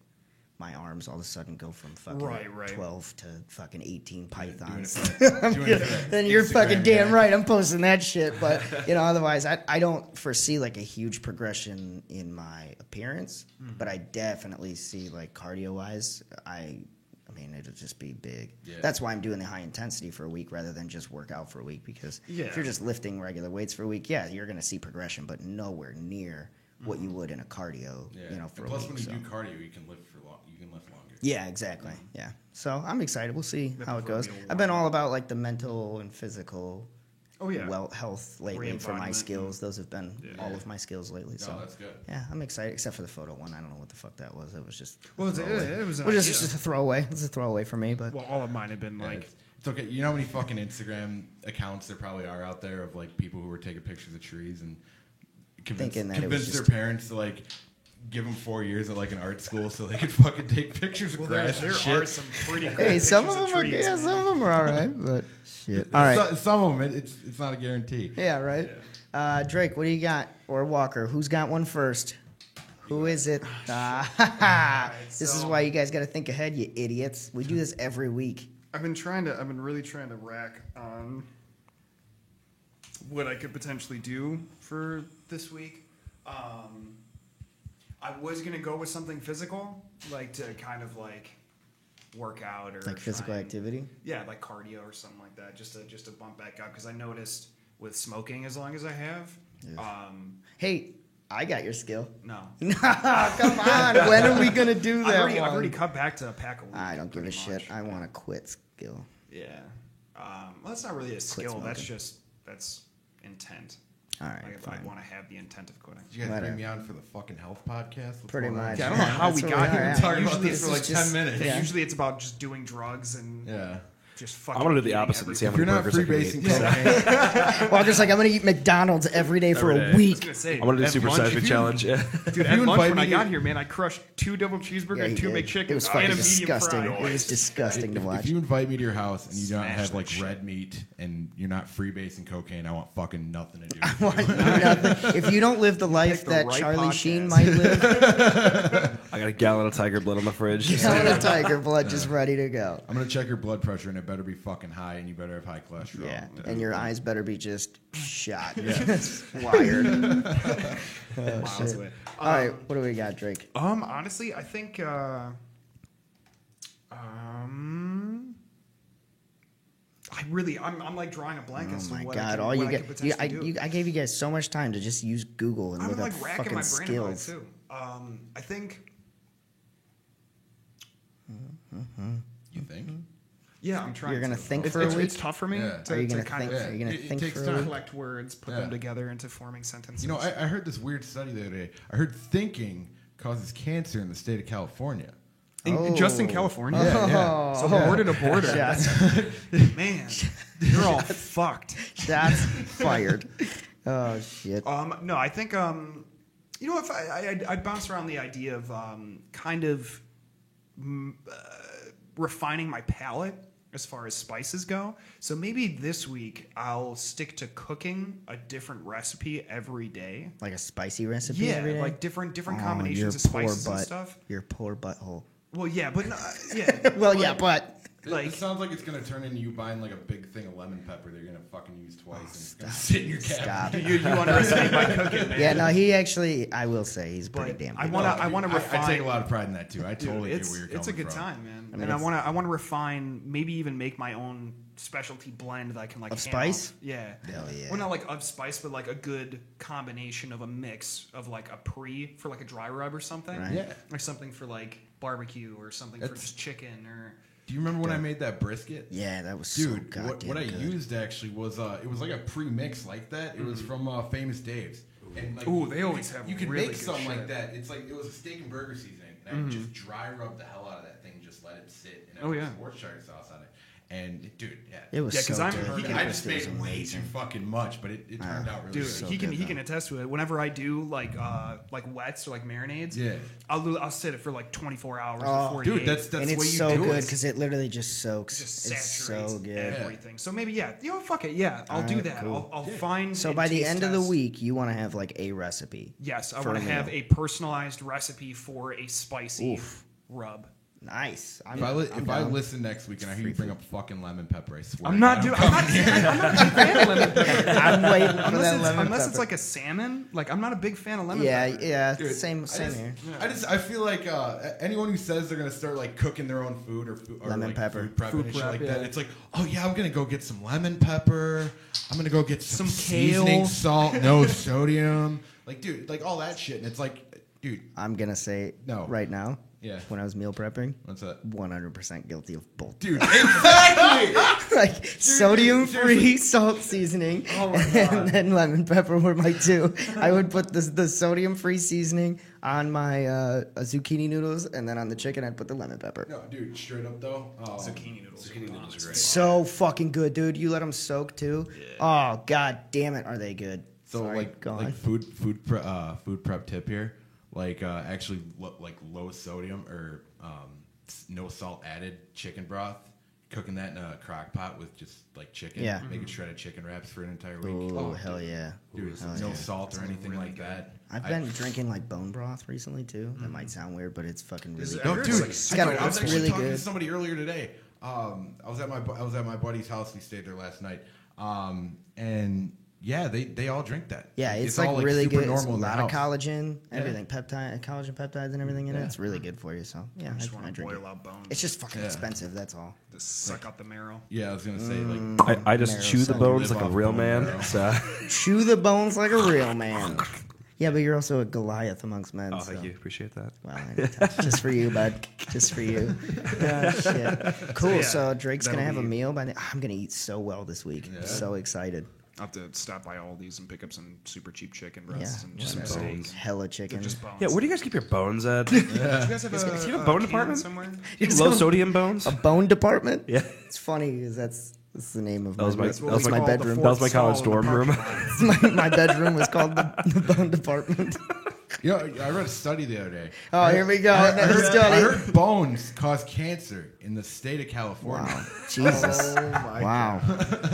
My arms all of a sudden go from fucking Right. 12 to fucking 18 Doing it pythons. for that- doing it for that Then you're Instagram fucking damn guy. right. I'm posting that shit. But, otherwise, I don't foresee like a huge progression in my appearance. But I definitely see like cardio wise, I mean, it'll just be big. Yeah. That's why I'm doing the high intensity for a week rather than just work out for a week. Because Yeah. if you're just lifting regular weights for a week, yeah, you're going to see progression, but nowhere near what you would in a cardio, Yeah. for And a plus, week. when you so. do cardio, you can lift you can lift longer. Yeah, exactly. Yeah. So I'm excited. We'll see how it goes. proverbial I've been all about like the mental and physical Oh yeah. health lately for my Re-embodiment. skills. Those have been Yeah. all of my skills lately. So No, that's good. yeah, I'm excited. Except for the photo one. I don't know what the fuck that was. It was just Well, a it throwaway. was an Well, idea. just a throwaway. It's a throwaway for me, but Well, all of mine have been Yeah, like, it's okay. You know how many fucking Instagram accounts there probably are out there of like people who were taking pictures of trees and Thinking that it was convince their just- parents to like give them 4 years at like an art school so they could fucking take pictures of well, grass there and shit. are some pretty cool hey, some of pictures them are trees, yeah, man. some of them are all right, but shit. All right. Some of them, it's not a guarantee. Yeah, right. Drake, what do you got? Or Walker, who's got one first? Who is it? This is so- why you guys got to think ahead, you idiots. We do this every week. I've been really trying to rack on what I could potentially do for this week. I was gonna go with something physical, like to kind of like work out or Like physical try and- activity. Yeah, like cardio or something like that, just to bump back up. Because I noticed with smoking as long as I have. Hey, I got your skill. No. Come on. When are we going to do that? I've already cut back to a pack a week. I don't give a pretty shit. much. I want to quit skill. Yeah. Well, that's not really a skill. That's smoking. that's intent. All right, Like if fine. I want to have the intent of quitting. Did you guys Whatever. bring me on for the fucking health podcast? What's Pretty going on? much. Yeah, I don't know how That's we where got we are here. at. Talking about Usually this it's for like is just- 10 minutes. Yeah. Usually it's about just doing drugs and Yeah. just fucking. I'm gonna do the eating opposite and see how If many you're not burgers I can freebasing eat. cocaine, Walker's like, I'm going to eat McDonald's every day for Every a day. I was week. gonna say, I'm gonna do at super lunch, size if me you- challenge. Yeah. Dude, at you lunch invite when I me got to- here, man, I crushed 2 double cheeseburgers Yeah, and he 2 did. McChickens It was and fucking a medium disgusting. fry. It was disgusting to watch. if you invite me to your house and you don't Smash have that like shit. red meat and you're not freebasing cocaine, I want fucking nothing to do. If you don't live the life the that right Charlie podcast. Sheen might live, I got a gallon of tiger blood on the fridge. tell the tiger blood just ready to go. I'm gonna check your blood pressure and it better be fucking high and you better have high cholesterol. Yeah, and your eyes better be just shot, wired. Miles away. All right, what do we got, Drake? Honestly, I think I'm like drawing a blank Oh as to my what god! I All can, you what I get, could potentially do. I gave you guys so much time to just use Google and I'm look like up racking fucking my brain about it skills. too. I think. You think? Yeah, I'm trying. You're gonna to. think It's, for a it's, week? it's tough for me Yeah. to, Are you gonna to kind think? of Yeah. Are you gonna It think takes for a time. week? collect words, put Yeah. them together into forming sentences. You know, I heard this weird study the other day. I heard thinking causes cancer in the state of California. Just in Oh. California. Yeah. So border to border. Shots, Man, you're all fucked. shots fired. Oh shit! No, I think you know, if I bounce around the idea of kind of refining my palate as far as spices go. So maybe this week I'll stick to cooking a different recipe every day. Like a spicy recipe Yeah, every day? like different Oh, combinations of your poor spices and butt. stuff. Your poor butthole. Well, yeah, but no, yeah. Well, yeah, but Like- It sounds like it's gonna turn into you buying like a big thing of lemon pepper that you're gonna fucking use twice and it's gonna sit in your cabinet. stop. You underestimate my cooking, man. Yeah, no, he actually. I will say he's pretty But damn. I good. want to refine. I take a lot of pride in that too. I Dude, totally get it's where you're coming it's a good from. time, man. mean, and I it's- want to refine, maybe even make my own specialty blend that I can like Of hand spice? off. Yeah. Hell yeah. Well, not like of spice, but like a good combination of a mix of like a for like a dry rub or something. Right. Yeah. Or something for like barbecue or something for It's- just chicken or. Do you remember when I made that brisket? Yeah, that was Dude, so goddamn what I good. used actually was it was like a pre-mix like that. It was from Famous Dave's. And like, Ooh, they always have you could really make good something shit. like that. It's like it was a steak and burger seasoning, and I would just dry rub the hell out of that thing, just let it sit, and I Oh, put yeah. some Worcestershire sauce on it. And dude, yeah, It was Yeah, 'cause so I'm- good. he That can- I was just made way amazing. too fucking much, but it turned out really Dude, good. so he can good, he can though. attest to it. Whenever I do like wets or like marinades, Yeah. I'll sit it for like 24 hours Oh, or 48. Dude, that's and the way it's you so do good it. because it literally just soaks. just It's saturates so good. everything. So maybe fuck it, yeah, I'll do Alright, that. cool. I'll find. So and by the taste end of the test. week, you want to have like a recipe. yes, I for want a to have meal. a personalized recipe for a spicy Oof. rub. Nice. If I listen next week and I hear you bring up fucking lemon pepper, I swear. I'm not to doing. God, I'm not a big fan of lemon pepper. I'm waiting for that lemon Unless it's pepper. like a salmon. Like I'm not a big fan of lemon Yeah, pepper. yeah. Dude, Same I here. I feel like anyone who says they're gonna start like cooking their own food or Lemon like pepper. food prep Food and shit prep, like yeah. that, it's like, oh yeah, I'm gonna go get some lemon pepper. I'm gonna go get some kale. seasoning salt, no sodium, like dude, like all that shit. And it's like, dude, I'm gonna say No. right now. Yeah. When I was meal prepping, what's that? 100% guilty of both. Dude, exactly. Like sodium-free salt seasoning, and then lemon pepper were my two. I would put the sodium-free seasoning on my zucchini noodles, and then on the chicken, I'd put the lemon pepper. No, dude, straight up though. Zucchini noodles. Zucchini noodles are great. So fucking good, dude. You let them soak too. Oh god damn it, are they good? So Sorry, go on. like food prep tip here, like actually like low sodium or no salt added chicken broth, cooking that in a crock pot with just like chicken, Yeah. making shredded chicken wraps for an entire week. Oh hell yeah. Dude, Hell no yeah. salt or anything like that. I've been drinking like bone broth recently too. That might sound weird, but it's fucking really I good. No, heard dude, it's got a- I was it's actually really talking to good. somebody earlier today. I was at my buddy's house. We stayed there last night, and Yeah, they all drink that. Yeah, it's all, like really super good. It's a normal in their lot of house. collagen, everything, collagen peptides and everything in it. It's really good for you. So yeah, I just I want to drink it. boil out bones. It's just fucking Yeah. expensive. That's all. Just suck out the marrow. Yeah, I was gonna say like I just Marrow chew the cell. bones Live like a off real bone man. marrow. So, Chew the bones like a real man. Yeah, but you're also a Goliath amongst men. oh, so. thank you, appreciate that. Well, anytime. Just for you, bud. Just for you. Shit. Cool. Yeah, So Drake's gonna that'll have a be- meal by the. I'm gonna eat so well this week. Yeah. I'm so excited. I'll have to stop by Aldi's and pick up some super cheap chicken Yeah, breasts and just some whatever. steak. Hella chicken. Just bones. Yeah, where do you guys keep your bones at? Do you guys have Do you have a a bone can department? somewhere? Low sodium bones? A bone department. Yeah. It's funny because that's the name of That was my- That's what that was we my call the bedroom. That was my fourth college stall in the dorm room. parking lot. my bedroom was called the bone department. you know, I read a study the other day. Oh, here we go. Another I study. heard bones cause cancer in the state of California. Wow. Jesus. Oh my Wow.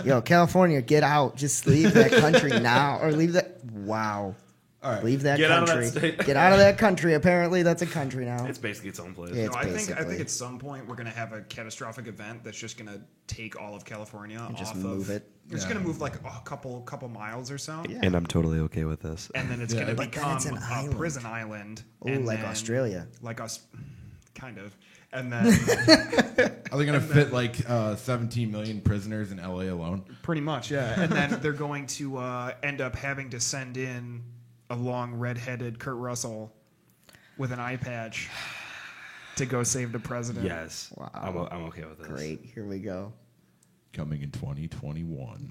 Yo, California, get out. Just leave that country now. Or leave that. Wow. All right. Leave that Get out of that country. state. Get out of that country. Apparently, that's a country now. It's basically its own place. Yeah. No, I think basically- at some point we're gonna have a catastrophic event that's just gonna take all of California And just off move of, it. We're just Yeah. gonna move like a couple miles or so, Yeah. And I'm totally okay with this. and then it's Yeah. gonna But then become it's an a island. prison island. Ooh, and like then- Australia. like us, kind of, and then Are they going to fit like 17 million prisoners in LA alone? pretty much, yeah, and then they're going to end up having to send in a long red-headed Kurt Russell with an eye patch to go save the president. Yes. Wow. I'm okay with this. Great. Here we go. Coming in 2021.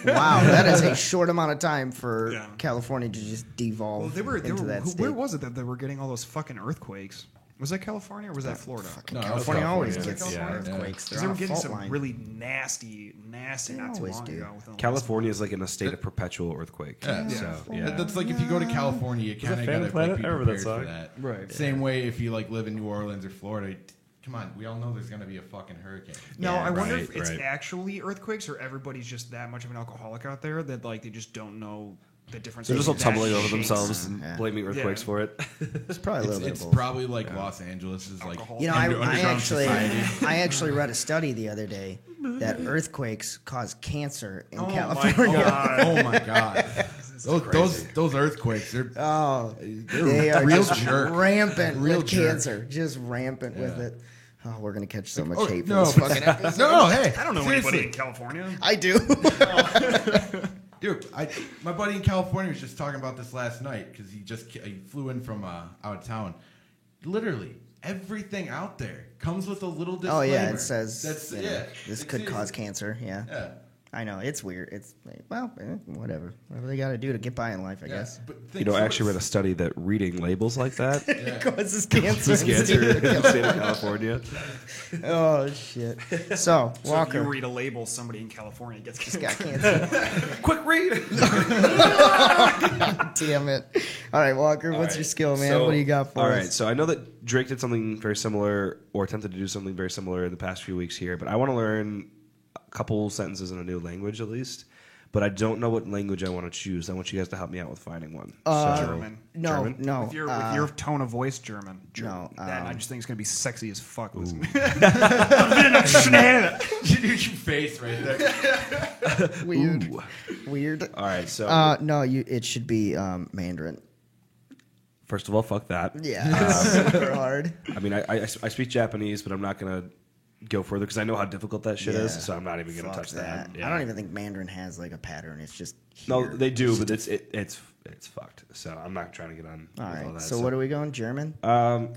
Wow, that is a short amount of time for Yeah. California to just devolve Well, they were into that state. where was it that they were getting all those fucking earthquakes? Was that California or was that Florida? No, California always California. gets Yeah. earthquakes. Because They're they on were a getting fault some line. really nasty They not too always long do. ago. within the last California is like in a state of perpetual earthquake. Yeah. So, yeah. That's like if you go to California, you kind of Family got to Planet? be I remember that prepared for song. that. Right. Same way if you like live in New Orleans or Florida. Come on, we all know there's going to be a fucking hurricane. No, Yeah, I wonder right, if it's right. actually earthquakes or everybody's just that much of an alcoholic out there that like they just don't know the difference. They're just all between tumbling that over shakes. themselves and Yeah. blaming earthquakes Yeah. for it. It's probably a little bit It's of both. probably like Los Angeles is like Alcohol. You know, I underground actually, society. I actually read a study the other day that earthquakes cause cancer in Oh my California. God. Oh my god, those earthquakes, they're They are real just jerk. rampant Real with jerk. cancer, just rampant with Yeah. it. Oh, we're gonna catch so much Oh, hate for no, this fucking episode. no, hey, I don't know seriously. anybody in California. I do. Dude, my buddy in California was just talking about this last night because he flew in from out of town. Literally, everything out there comes with a little Oh disclaimer. yeah, it says That's you know, yeah. this Like, could cause seriously. cancer. Yeah. Yeah. I know it's weird. It's like, well, whatever they got to do to get by in life, I Yeah. guess. But You know, I actually read a study that reading labels like that Causes cancer. causes cancer in the state of California. Oh shit. So So if Walker you read a label, somebody in California gets just got cancer. Quick read. Damn it. All right, Walker, what's your skill, man? So- what do you got for all us? right, so I know that Drake did something very similar or attempted to do something very similar in the past few weeks here, but I want to learn a couple sentences in a new language at least. But I don't know what language I want to choose. I want you guys to help me out with finding one. German. No, German? no. With your tone of voice, German. No, That I just think it's gonna be sexy as fuck. Listen. your face right there. weird. Ooh. Weird. All right, so No, it should be Mandarin. first of all, fuck that. Yeah, super hard. I mean, I speak Japanese, but I'm not going to go further because I know how difficult that shit is, Yeah. so I'm not even going to Fuck touch that. I don't even think Mandarin has like a pattern. It's just No, here. they do, but it's fucked. So I'm not trying to get on All with all right. that. So what are we going? German? Yeah,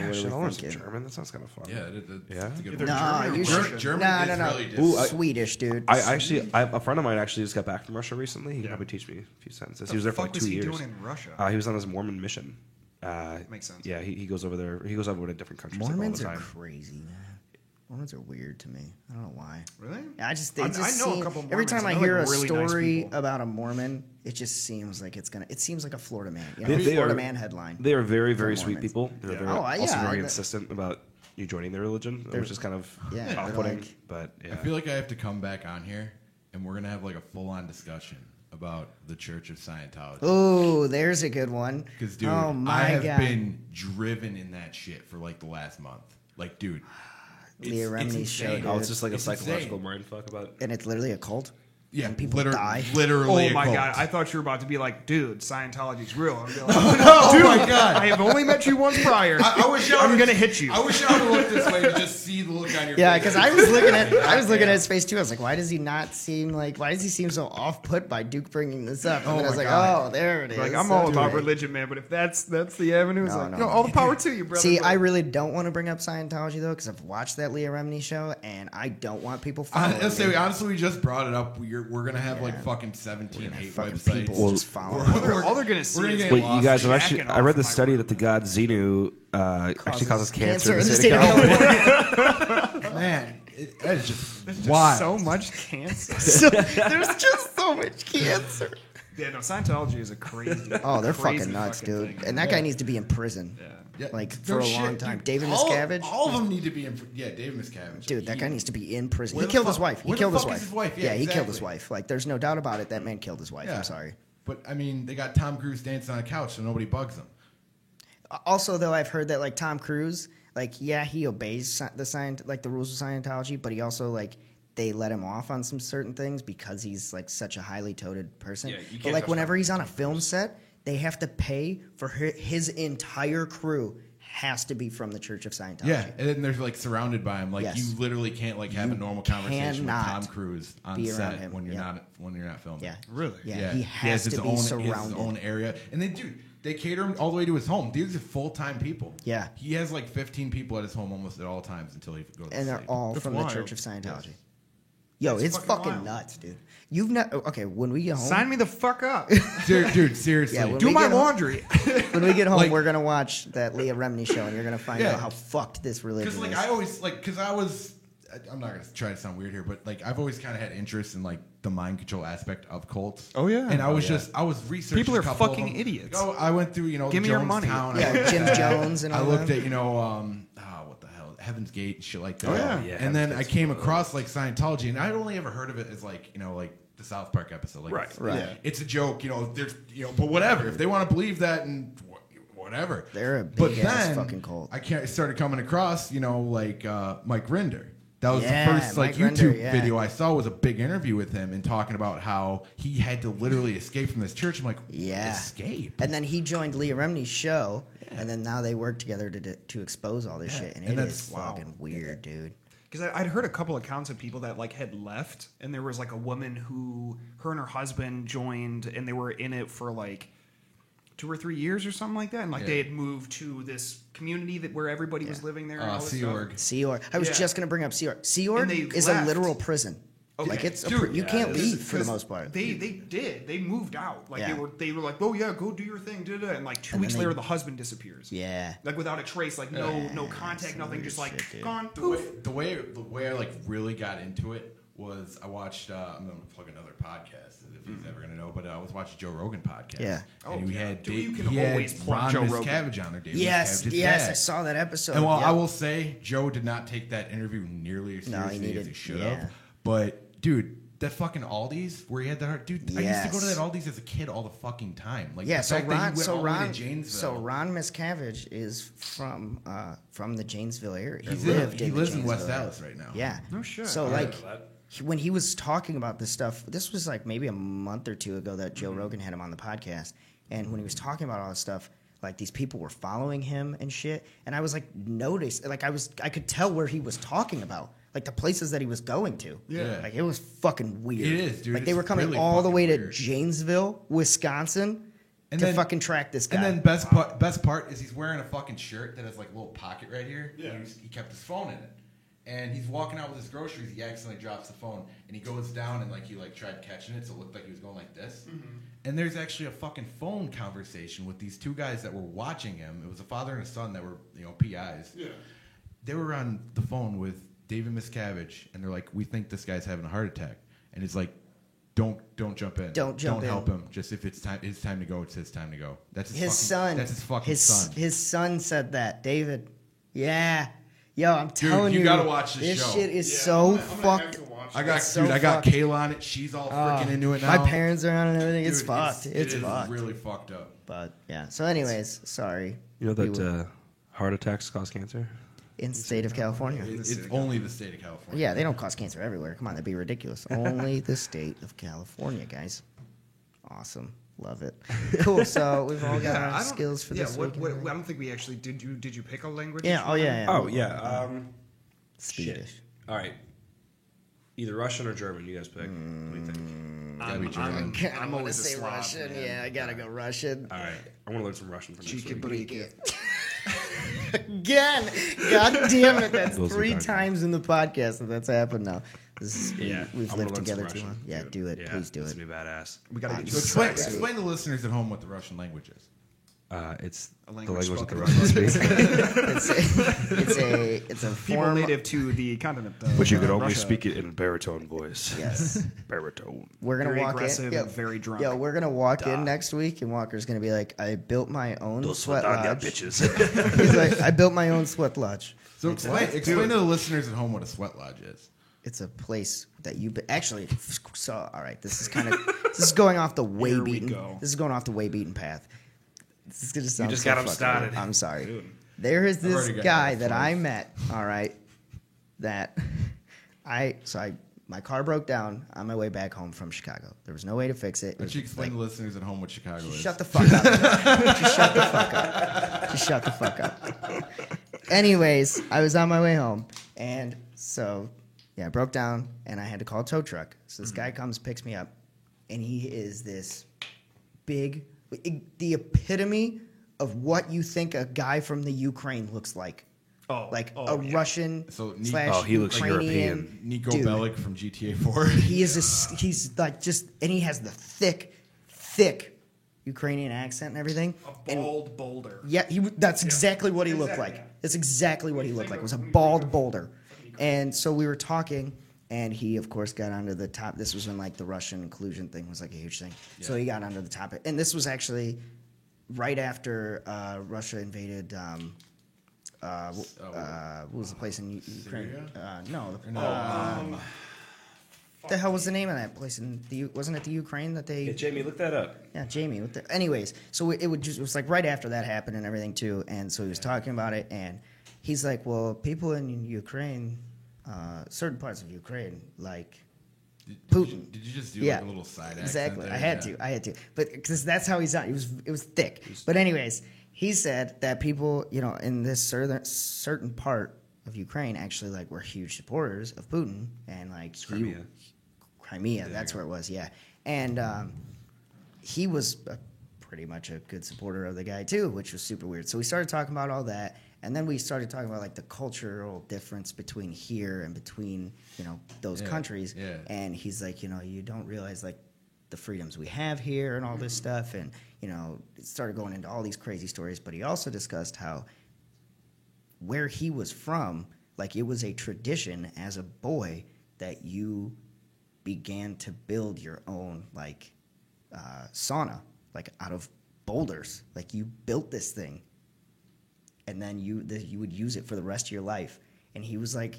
what are shit, we I want some thinking? German. That sounds kind of fun. Yeah, Yeah? that's a good Either one. No, German or you Russian? should. German No, is no, no. really different. Swedish, dude. A friend of mine actually just got back from Russia recently. He can probably teach me a few sentences. He was there for like 2 years. What was he doing in Russia? He was on his Mormon mission. Makes sense. Yeah, he goes over there. He goes over to different countries like, all Mormons the are time. crazy, man. Mormons are weird to me. I don't know why. Really? I just I they just know a seem, couple every Mormons, time I and they're, hear like, a really nice story people. about a Mormon, it just seems like it's gonna. It seems like a Florida man. You know, They- a they Florida are- man headline. They are very, very For sweet Mormons. people. They're Yeah. very, Oh, also yeah, very I- insistent about you joining their religion, which is kind of Yeah, they're off-putting. like- But yeah. I feel like I have to come back on here, and we're gonna have like a full-on discussion about the Church of Scientology. Oh, there's a good one. Because, dude, oh I my have god, been driven in that shit for like the last month. Like, dude, Leah Remini insane. showed Oh, it. it's just like a It's psychological insane. mind fuck about. and it's literally a cult. Yeah, and people die. Literally. Oh my a cult. god! I thought you were about to be like, dude, Scientology's real. I'm like, Oh my god! I have only met you once prior. I wish I I'm would've- gonna hit you. I wish I would have looked this way to just see the look on your Yeah, face. because I was looking at his face too. I was like, why does he seem so off put by Duke bringing this up? And Oh then I was my like, God. oh, there it is. Like, I'm all about Okay. religion, man. But if that's the avenue, it's No, like, no, no, no. all the power to you, brother. See, But- I really don't want to bring up Scientology though, because I've watched that Leah Remini show, and I don't want people following me. Honestly, we just brought it up. We're gonna have like Yeah. fucking 17 hate Fucking websites. people just following. all they're gonna see we're is gonna Wait, get you guys, jacking I read off the my study word. that the god Xenu actually causes cancer in in the the state of California. Man, that is just There's wild. so much cancer. So, there's just so much cancer. Yeah, no, Scientology is a crazy. Oh, they're crazy fucking nuts, dude. thing. And that guy needs to be in prison. Yeah. Yeah, Like, no for a shit, long time. dude. David All- Miscavige? All of them need to be in. Yeah, David Miscavige. Dude, that guy needs to be in prison. Where He the killed his fuck- wife. He where the killed his fuck wife. is his wife? Yeah, Yeah, he killed his exactly. wife. Like, there's no doubt about it. That man killed his wife. Yeah. I'm sorry. But I mean, they got Tom Cruise dancing on a couch, so nobody bugs him. Also, though, I've heard that like Tom Cruise, like he obeys the rules of Scientology, but he also like they let him off on some certain things because he's like such a highly touted person. Yeah, you But can't like touch whenever Tom he's on a film set, they have to pay for his entire crew has to be from the Church of Scientology. Yeah, and then they're like surrounded by him. Like Yes. you literally can't like have a You normal conversation with cannot Tom Cruise on be around set him. when you're Yeah. not filming. Yeah. Really? Yeah. He has to be he has surrounded. his own area, and then dude, they cater him all the way to his home. These are full-time people. Yeah. he has like 15 people at his home almost at all times until he goes. And to they're sleep. all That's from wild. the Church of Scientology. Yo, That's it's fucking fucking wild. nuts, dude. You've not okay. When we get home, Sign me the fuck up. Dude, seriously. Yeah, when Do we my get home- laundry. when we get home, Like- we're gonna watch that Leah Remini show, and you're gonna find Yeah. out how fucked this religion Because like is. I always like because I'm not gonna try to sound weird here, but like I've always kind of had interest in like the mind control aspect of cults. Oh, yeah. and I was yeah. I was researching. People are a couple of fucking them. idiots. Like, I went through Give me your money. Jonestown. Yeah, Jim Jones and I all looked that. at what the hell, Heaven's Gate and shit like that. Oh, yeah. Yeah, and then I Heaven's came Gate's across like Scientology, and I'd only ever heard of it as like like the South Park episode. Like, Right. it's, Right. Yeah. It's a joke, there's but whatever. If they want to believe that and whatever, They're a but big-ass then fucking cult. I started coming across like Mike Rinder. That was Yeah, the first Mike YouTube Rinder, yeah. video I saw was a big interview with him and talking about how he had to literally escape from this church. I'm like, Yeah. escape. And then he joined Leah Remini's show, and then now they work together to expose all this shit, and and it that's- is wow. fucking weird, dude. Because I'd heard a couple accounts of people that like had left, and there was like a woman who her and her husband joined, and they were in it for like 2 or 3 years or something like that, and like Yeah. they had moved to this community where everybody was living there. And all this Sea stuff. Org. Sea Org. I was Yeah. just gonna bring up Sea Org. Sea Org And they is left. a literal prison. Okay. Like it's Dude, you can't yeah, leave for the 'Cause most part. They moved out. Like Yeah. they were like, oh yeah, go do your thing, and like 2 And weeks then they- later the husband disappears. Yeah. Like without a trace, like no contact, some nothing, weird just like shit, dude. gone. The Poof. way I like really got into it was I watched. I'm gonna plug another podcast if he's ever gonna know, but I was watching Joe Rogan podcast. Yeah. and Oh, we yeah. had Dude, you Dave, can he had always plug Ron Joe Rogan. Miscavige on there. Dave Yes, Miscavige's yes, dad. I saw that episode. And while Yep. I will say, Joe did not take that interview nearly as No, he seriously as needed- he should yeah. have. But dude, that fucking Aldi's where he had that heart, dude. I used to go to Yes. that Aldi's as a kid all the fucking time. Like Yeah, the so fact that he Ron, went so all the way to Ron, Janesville. so Ron Miscavige is from the Janesville area. He the lives in Janesville West area. Dallas right now. Yeah. No shit. So I like didn't know that. when he was talking about this stuff, this was like maybe a month or two ago that Joe Mm-hmm. Rogan had him on the podcast, and when he was talking about all this stuff, like these people were following him and shit, and I was like I could tell where he was talking about. Like the places that he was going to. Yeah. Like it was fucking weird. It is, dude. Like they It's were coming really all the fucking way to weird. Janesville, Wisconsin, And to then- fucking track this guy. And then best part is he's wearing a fucking shirt that has like a little pocket right here. Yeah. He kept his phone in it. And he's walking out with his groceries. He accidentally drops the phone, and he goes down and like he like tried catching it, so it looked like he was going like this. And there's actually a fucking phone conversation with these two guys that were watching him. It was a father and a son that were PIs. Yeah. They were on the phone with David Miscavige, and they're like, "We think this guy's having a heart attack," and it's like, "Don't jump in. Don't jump in. help him. Just if it's time to go, it's his time to go." That's his fucking, son. That's his fucking son. His son said that. David. Yeah. Yo, I'm telling you you. gotta watch this show. shit is Yeah, so I'm gonna have fucked. to watch I it. got It's so I got fucked. Kayla on it. She's all freaking into it now. My parents are on it and everything. It's Dude, fucked. It's it is fucked. really fucked up. But yeah. So, anyways, sorry. You know We that were- heart attacks cause cancer? in the state of California. It's only the state of California. Yeah, they don't cause cancer everywhere. Come on, that'd be ridiculous. Only the state of California, guys. Awesome. Love it. Cool. So we've all got our skills for this week. I don't think we actually did. You pick a language? Yeah. Oh yeah. Oh yeah. Swedish. All right. Either Russian or German. You guys pick. What do you think? Gotta be German. I'm gonna always a say Slav, Russian. man. Yeah, I gotta go Russian. All right. I want to learn some Russian for next week. Again, god damn it! That's Those are 3 done. times in the podcast that's happened now. This is, Yeah, we've I'm gonna lived learn some together too Russian, long. Yeah, dude. do it. Yeah, Please do this it. would be badass. We got to get So you Explain, Sexy. explain to listeners at home what the Russian language is. It's A the language language that the spoken Russians speak. It's a people form. native to the continent. But you could only Russia. speak it in a baritone voice. Yes. Baritone. We're gonna Very walk aggressive in. and very drunk. Yeah, we're gonna walk in next week, and Walker's gonna be like, "I built my own Those sweat Swadania lodge." bitches. He's like, "I built my own sweat lodge." So explain to the listeners at home what a sweat lodge is. It's a place that you actually. So, all right, this is kind of this is going off the way Here we beaten. go. This is going off the way beaten path. This is gonna sound. just so got him fucking started. weird. I'm sorry. Dude. There is this already got guy my that I flights. met. All right, that my car broke down on my way back home from Chicago. There was no way to fix it. It Why was don't you explain to listeners at home what Chicago is? Shut the fuck up. Just shut the fuck up. Just shut the fuck up. Anyways, I was on my way home, and so yeah, I broke down, and I had to call a tow truck. So this guy comes, picks me up, and he is this big, the epitome of what you think a guy from the Ukraine looks like. Like a Russian So, slash he looks Ukrainian European. Nico dude. Bellic from GTA 4. He is he's like just, and he has the thick Ukrainian accent and everything. A bald boulder. Yeah, that's exactly what he looked like. That's exactly what he looked like. Was a bald boulder. And so we were talking, and he, of course, got onto the top. This was when like the Russian inclusion thing was like a huge thing. So he got onto the topic, and this was actually right after Russia invaded. What was the place in Ukraine? No. The hell was the name of that place? Wasn't it the Ukraine that they? Hey, Jamie, look that up. Yeah, Jamie. Anyways, so it was like right after that happened and everything too, and so he was talking about it, and he's like, "Well, people in Ukraine, certain parts of Ukraine, like Putin." Did you just do like a little side accent? Exactly. there? I had to, but because that's how he's on. It was thick. But anyways, he said that people, in this certain part of Ukraine, actually like were huge supporters of Putin, and like Crimea, that's where it was, yeah. And he was pretty much a good supporter of the guy too, which was super weird. So we started talking about all that, and then we started talking about like the cultural difference between here and between those countries. Yeah. And he's like, you don't realize like the freedoms we have here and all this stuff, and it started going into all these crazy stories. But he also discussed how where he was from, like it was a tradition as a boy that you began to build your own like sauna, like out of boulders. Like you built this thing, and then you would use it for the rest of your life. And he was like,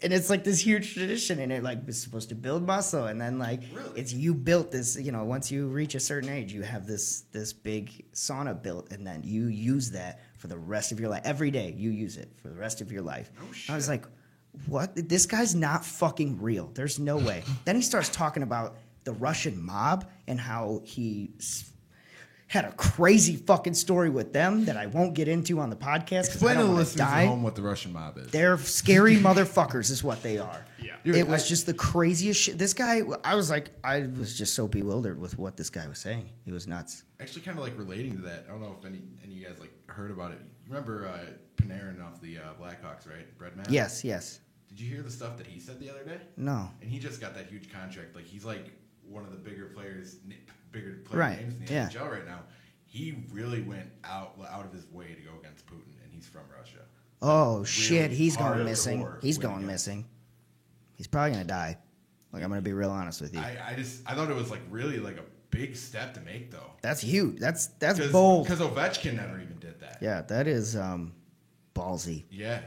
and it's like this huge tradition, and it like was supposed to build muscle, and then like it's you built this. Once you reach a certain age, you have this big sauna built, and then you use that for the rest of your life. Every day you use it for the rest of your life. Oh shit! I was like, what? This guy's not fucking real. There's no way. Then he starts talking about the Russian mob and how he had a crazy fucking story with them that I won't get into on the podcast. Explain to the listeners die. at home what the Russian mob is. They're scary motherfuckers is what they are. Yeah. Dude, It was just the craziest shit. This guy, I was just so bewildered with what this guy was saying. He was nuts. Actually, kind of like relating to that. I don't know if any of you guys like heard about it. You remember Panarin off the Blackhawks, right? Breadman? Yes. Did you hear the stuff that he said the other day? No. And he just got that huge contract. Like he's like one of the bigger player Right, names in the yeah. NHL right now. He really went out of his way to go against Putin, and he's from Russia. Oh, shit. Really He's going hardcore missing. He's with going him. missing. He's probably going to die. Like, I'm going to be real honest with you. I thought it was like really like a big step to make though. That's huge. That's bold. Because Ovechkin never even did that. Yeah, that is ballsy. Yeah.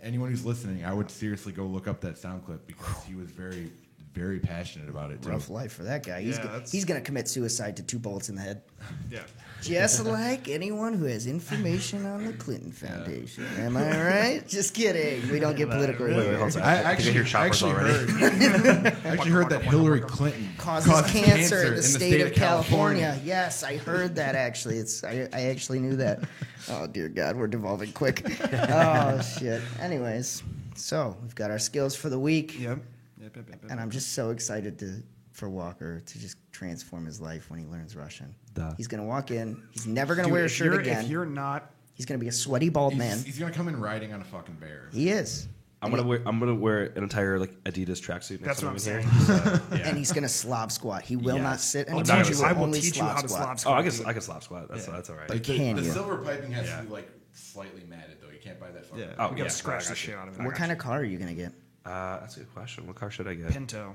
Anyone who's listening, I would seriously go look up that sound clip because he was very, very passionate about it too. Rough life for that guy. He's Yeah, go- that's- he's going to commit suicide to 2 bullets in the head. Yeah. Just like anyone who has information on the Clinton Foundation. Am I right? Just kidding. We don't get political Wait, here. hold on a second. I think I actually, hear I choppers actually already. heard that Hillary Clinton Causes cancer in the state of California. Yes, I heard that actually. I actually knew that. Oh dear God, we're devolving quick. Oh shit. Anyways, so we've got our skills for the week, Yep. and I'm just so excited for Walker to just transform his life when he learns Russian. Duh. He's gonna walk in. He's never gonna Dude, wear a if shirt you're- again. If you're not, He's gonna be a sweaty bald man. He's gonna come in riding on a fucking bear. He is. I'm gonna wear an entire like Adidas tracksuit. that's what I'm saying. And he's gonna Slav squat. He will not Yes. sit I'll and teach teach you- you I will only teach you how to Slav Oh, squat. I can slop squat. That's all right. But The can you? silver piping has to be like slightly matted though. You can't buy that fucking. Yeah. Oh, we gotta yeah, scratch I the got shit you. out of it. What kind of car are you gonna get? That's a good question. What car should I get? Pinto?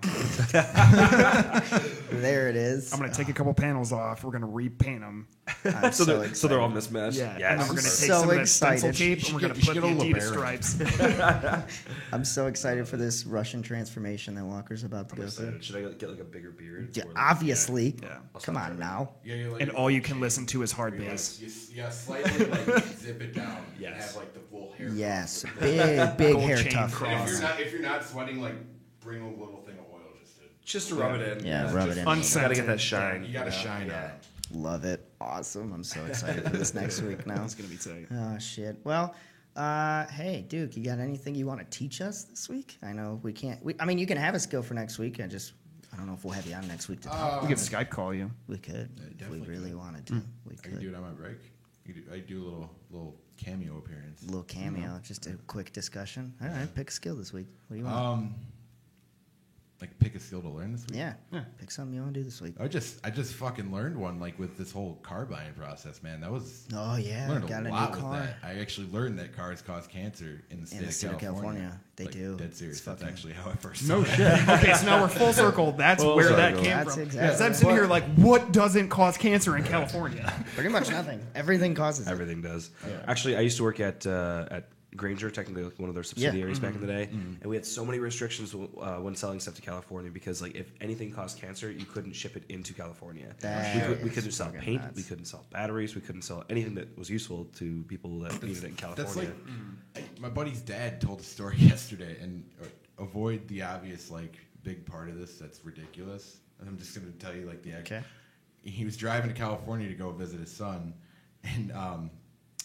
There it is. I'm gonna take a couple panels off. We're gonna repaint them. I'm so they're excited. all mismatched. Yeah. Yes. And then we're gonna take so some of that stencil excited. tape and we're gonna put the Adidas stripes. I'm so excited for this Russian transformation that Walker's about to go through. Should I get like a bigger beard? Yeah, Or, like, obviously. Yeah. Come on now. Yeah, you're like, And all you can listen to is hard you gotta- bass. you gotta slightly like zip it down. And Yes. have like the full hair. Yes, cross. big Gold hair chain tough. cross. If you're not sweating, like bring a little thing of oil Just to rub it in. Yeah, rub it in. Unscented. Gotta get that shine. You gotta shine on it. Love it. Awesome. I'm so excited for this next week now. It's gonna be tight. Oh shit. Well, hey Duke, you got anything you want to teach us this week? I know we can't. I mean, you can have a skill for next week. I don't know if we'll have you on next week to talk. We could Skype call you. We could if we definitely really could. wanted to. We I can could. do it on my break. I do a little cameo appearance. Little cameo, just a quick discussion. All right, pick a skill this week. What do you want? Like pick a skill to learn this week. Yeah, pick something you want to do this week. I just fucking learned one like with this whole car buying process, man. That was Oh yeah, learned got a a lot new with car. that. I actually learned that cars cause cancer in the state, of California. They Like, do. Dead serious. It's That's fucking- actually how I first No saw it. shit. Okay, so now we're full circle. That's Full where that circle. came That's from. exactly Because I'm sitting here like, what doesn't cause cancer in California? Pretty much nothing. Everything causes it. Everything does. Actually, I used to work at Granger, technically like one of their subsidiaries back in the day, and we had so many restrictions when selling stuff to California because like if anything caused cancer, you couldn't ship it into California. That We is couldn't sell fucking paint, nuts. we couldn't sell batteries, we couldn't sell anything that was useful to people that needed it in That's California. like my buddy's dad told a story yesterday, and avoid the obvious like big part of this that's ridiculous. And I'm just gonna tell you like the Okay. He was driving to California to go visit his son, and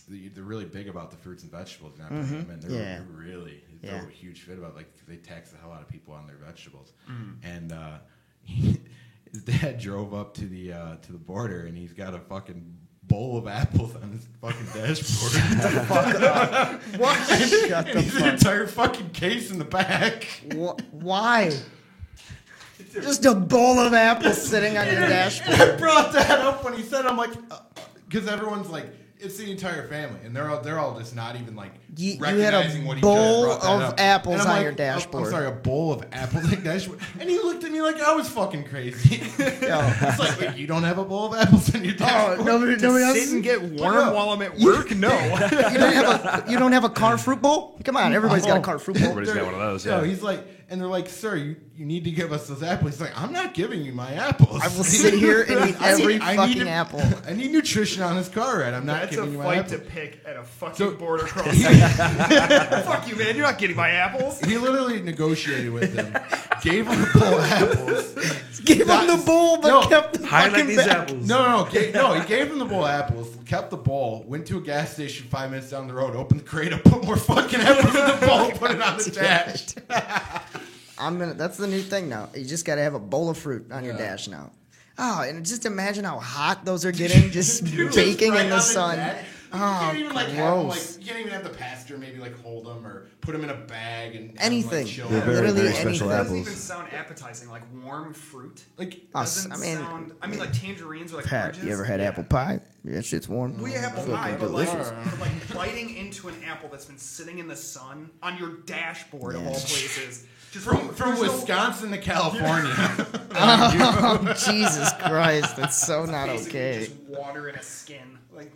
they're really big about the fruits and vegetables. Not bringing them in. They're really throw a huge fit about like they tax the hell out of people on their vegetables. And his dad drove up to the border, and he's got a fucking bowl of apples on his fucking dashboard. What? Shut the He's an fuck. entire fucking case in the back. Why? Just a bowl of apples sitting on your dashboard. I brought that up when he said, I'm like, because everyone's like, it's the entire family, and they're all just not even like You had a recognizing what he bowl just brought that of up. apples And I'm on like, your dashboard. I'm sorry, a bowl of apples on your dashboard, and he looked at me like I was fucking crazy. It's like, wait, you don't have a bowl of apples on your dashboard? nobody To else. sit and get warm while I'm at work? No. You don't have a car fruit bowl? Come on, everybody's got a car fruit bowl. Everybody's got one of those. No, Yeah. he's like, and they're like, sir, you need to give us those apples. He's like, I'm not giving you my apples. I will sit here and eat every I need fucking to- apple. I need nutrition on this car, right? I'm not That's a giving you my fight apples. to pick at a fucking So- border crossing. Fuck you, man. You're not getting my apples. He literally negotiated with them, gave him the bowl of apples. Give him the bowl, but No. kept the Highlight fucking these bag. apples. No, he gave him the bowl of apples, kept the bowl, went to a gas station 5 minutes down the road, opened the crate up, put more fucking apples in the bowl, put it on the dash. That's the new thing now. You just got to have a bowl of fruit on your dash now. Oh, and just imagine how hot those are getting, just baking Right in the on sun. dash. You Oh, can't even like have them, like gross. you can't even have the pastor maybe like hold them or put them in a bag and have 'em, Anything. Like, chill They're out. very, Literally very special anything. It doesn't apples. even sound appetizing, like warm fruit. Like Doesn't I mean, sound. I mean, like tangerines or like Pat, oranges. you ever had apple pie? Yeah, shit's warm. We have apple Fucking pie, but delicious. like biting into an apple that's been sitting in the sun on your dashboard of all places. Just from there's no- Wisconsin to California. Oh, Jesus Christ, that's so not basically okay. Just water in a skin. Like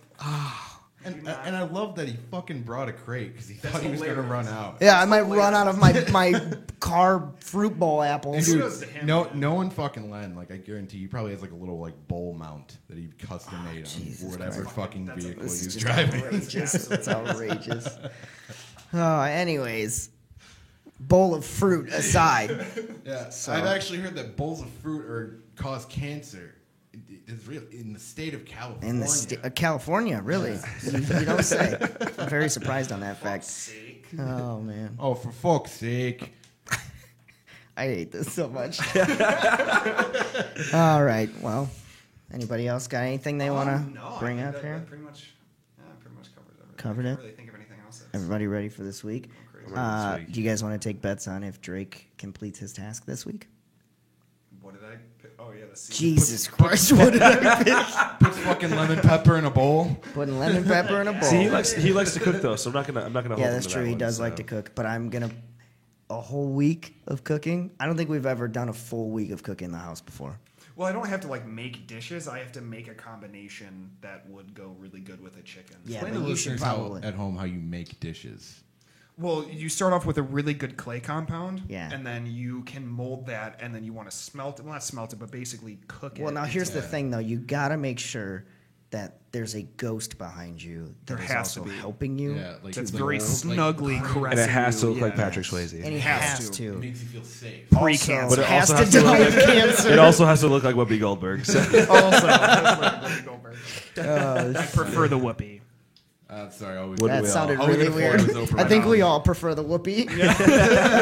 And I love that he fucking brought a crate because he thought he was going to run out. Yeah, I might run out of my car fruit bowl apples. Dude, Kudos to him, No one fucking Len. Like I guarantee, he probably has like a little like bowl mount that he custom made on Jesus whatever Christ. fucking That's vehicle This he is was just driving. outrageous. It's outrageous. Oh, anyways, bowl of fruit aside. Yeah, So- I've actually heard that bowls of fruit cause cancer. It's real in the state of California. In the California, really? You don't say. I'm very surprised on that fact. Oh man, Oh, for fuck's sake! I hate this so much. All right, well, anybody else got anything they want to No, bring I think up that here? pretty much covers everything. Covered I it? can't really think of anything else. That's Everybody ready for this week? crazy. Ready this week. Do you guys want to take bets on if Drake completes his task this week? What did I pick? Oh, yeah, the season. Jesus Christ, what did I pick? Puts fucking lemon pepper in a bowl. Putting lemon pepper in a bowl. See, he likes to cook though, so I'm not gonna. Yeah, hold that's him to true. that He one, does so. like to cook, but I'm gonna a whole week of cooking. I don't think we've ever done a full week of cooking in the house before. Well, I don't have to like make dishes. I have to make a combination that would go really good with a chicken. Yeah, Explain but to you should listeners probably. at home how you make dishes. Well, you start off with a really good clay compound. Yeah. And then you can mold that, and then you want to smelt it. Well, not smelt it, but basically cook it. Well, now here's the Yeah. thing, though. You gotta make sure that there's a ghost behind you that There is has to also be. helping you. Yeah, like That's the very mold, snugly like, caressing And it has to you, look like yeah. Patrick Swayze. And he Has has to. It to. makes you feel safe. Pre-cancer. But it has also to has to die look of like- cancer. It also has to look like Whoopi Goldberg. So. Also, that's like Whoopi Goldberg. Oh, I prefer the Whoopee. Sorry, all we What- that we all- sounded all we really could afford weird. was Oprah I think we Winfrey. all prefer the whoopee.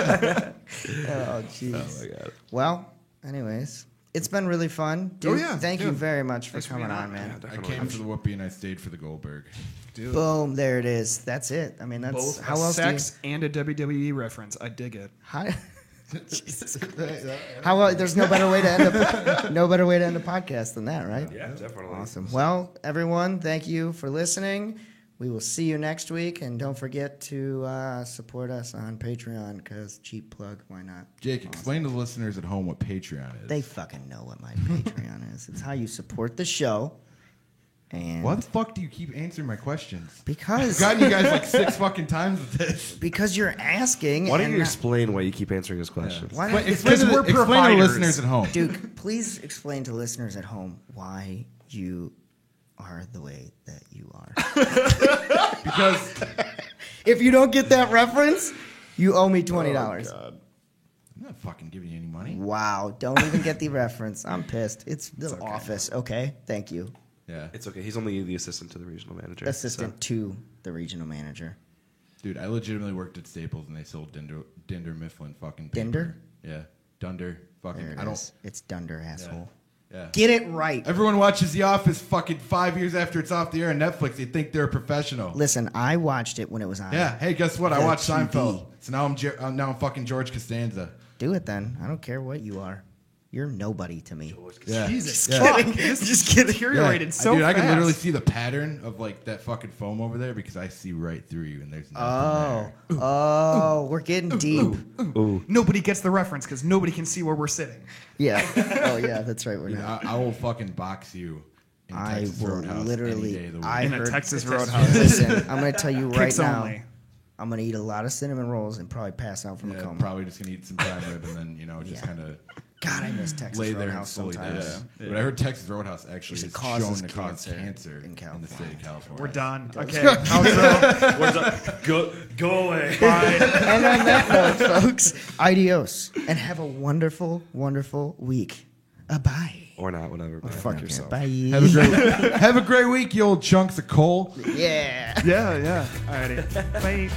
Oh, jeez. Oh my god. Well, anyways, it's been really fun. Dude, yeah, thank you dude. very much for Thanks for coming being on, on. man. I came for the Whoopi and I stayed for the Goldberg. Boom, there it is. That's it. I mean, that's Both how a else sex and a WWE reference. I dig it. do you? Jesus Christ. How there's no better way to end a podcast than that, right? Yeah, definitely. Awesome. Well, everyone, thank you for listening. We will see you next week, and don't forget to support us on Patreon because cheap plug, why not? Jake, explain to the listeners at home what Patreon is. They fucking know what my Patreon is. It's how you support the show. And Why the fuck do you keep answering my questions? Because I've gotten you guys like 6 fucking times with this. because you're asking. Why don't and you not- explain why you keep answering his questions? Why don't, Because we're explain to the providers. listeners at home. Duke, please explain to listeners at home why you are the way that you are. Because If you don't get that reference, you owe me $20. I'm not fucking giving you any money. Wow, don't even get the reference. I'm pissed. It's the okay. office. Okay, thank you. Yeah. It's okay. He's only the assistant to the regional manager. Assistant to the regional manager. Dude, I legitimately worked at Staples and they sold Dinder Mifflin fucking paper. Dinder? Yeah. Dunder. Fucking. There it I don't. is. It's Dunder, asshole. Yeah. Get it right. Everyone watches The Office fucking 5 years after it's off the air on Netflix. They think they're a professional. Listen, I watched it when it was on. Yeah. Hey, guess what? I The watched TV. Seinfeld. So now I'm fucking George Costanza. Do it then. I don't care what you are. You're nobody to me. Yeah. Jesus, Yeah. fuck. This just deteriorated so Dude, I fast. can literally see the pattern of like that fucking foam over there because I see right through you and there's nothing Oh, we're getting deep. Ooh. Nobody gets the reference because nobody can see where we're sitting. Yeah. Oh, yeah, that's right. We're there. not. I will fucking box you in I Texas will Roadhouse any day literally. of the week. I In a heard. Texas Roadhouse. Listen, I'm going to tell you right Kicks now. only. I'm going to eat a lot of cinnamon rolls and probably pass out from a Yeah, coma. probably just gonna eat some prime rib and then just Yeah. kind of God, I miss Texas lay there and Roadhouse slowly sometimes. die. But I heard Texas Roadhouse actually It is causes shown to cause cancer cancer in in the state of California. We're done. Okay. Outro. What's up? Go away. Bye. And on that note, folks, adios. And have a wonderful, wonderful week. Bye. Or not, whatever. man. Fuck Fuck yourself. Bye. Have a great week, you old chunks of coal. Yeah. Yeah, yeah. Alrighty. Bye.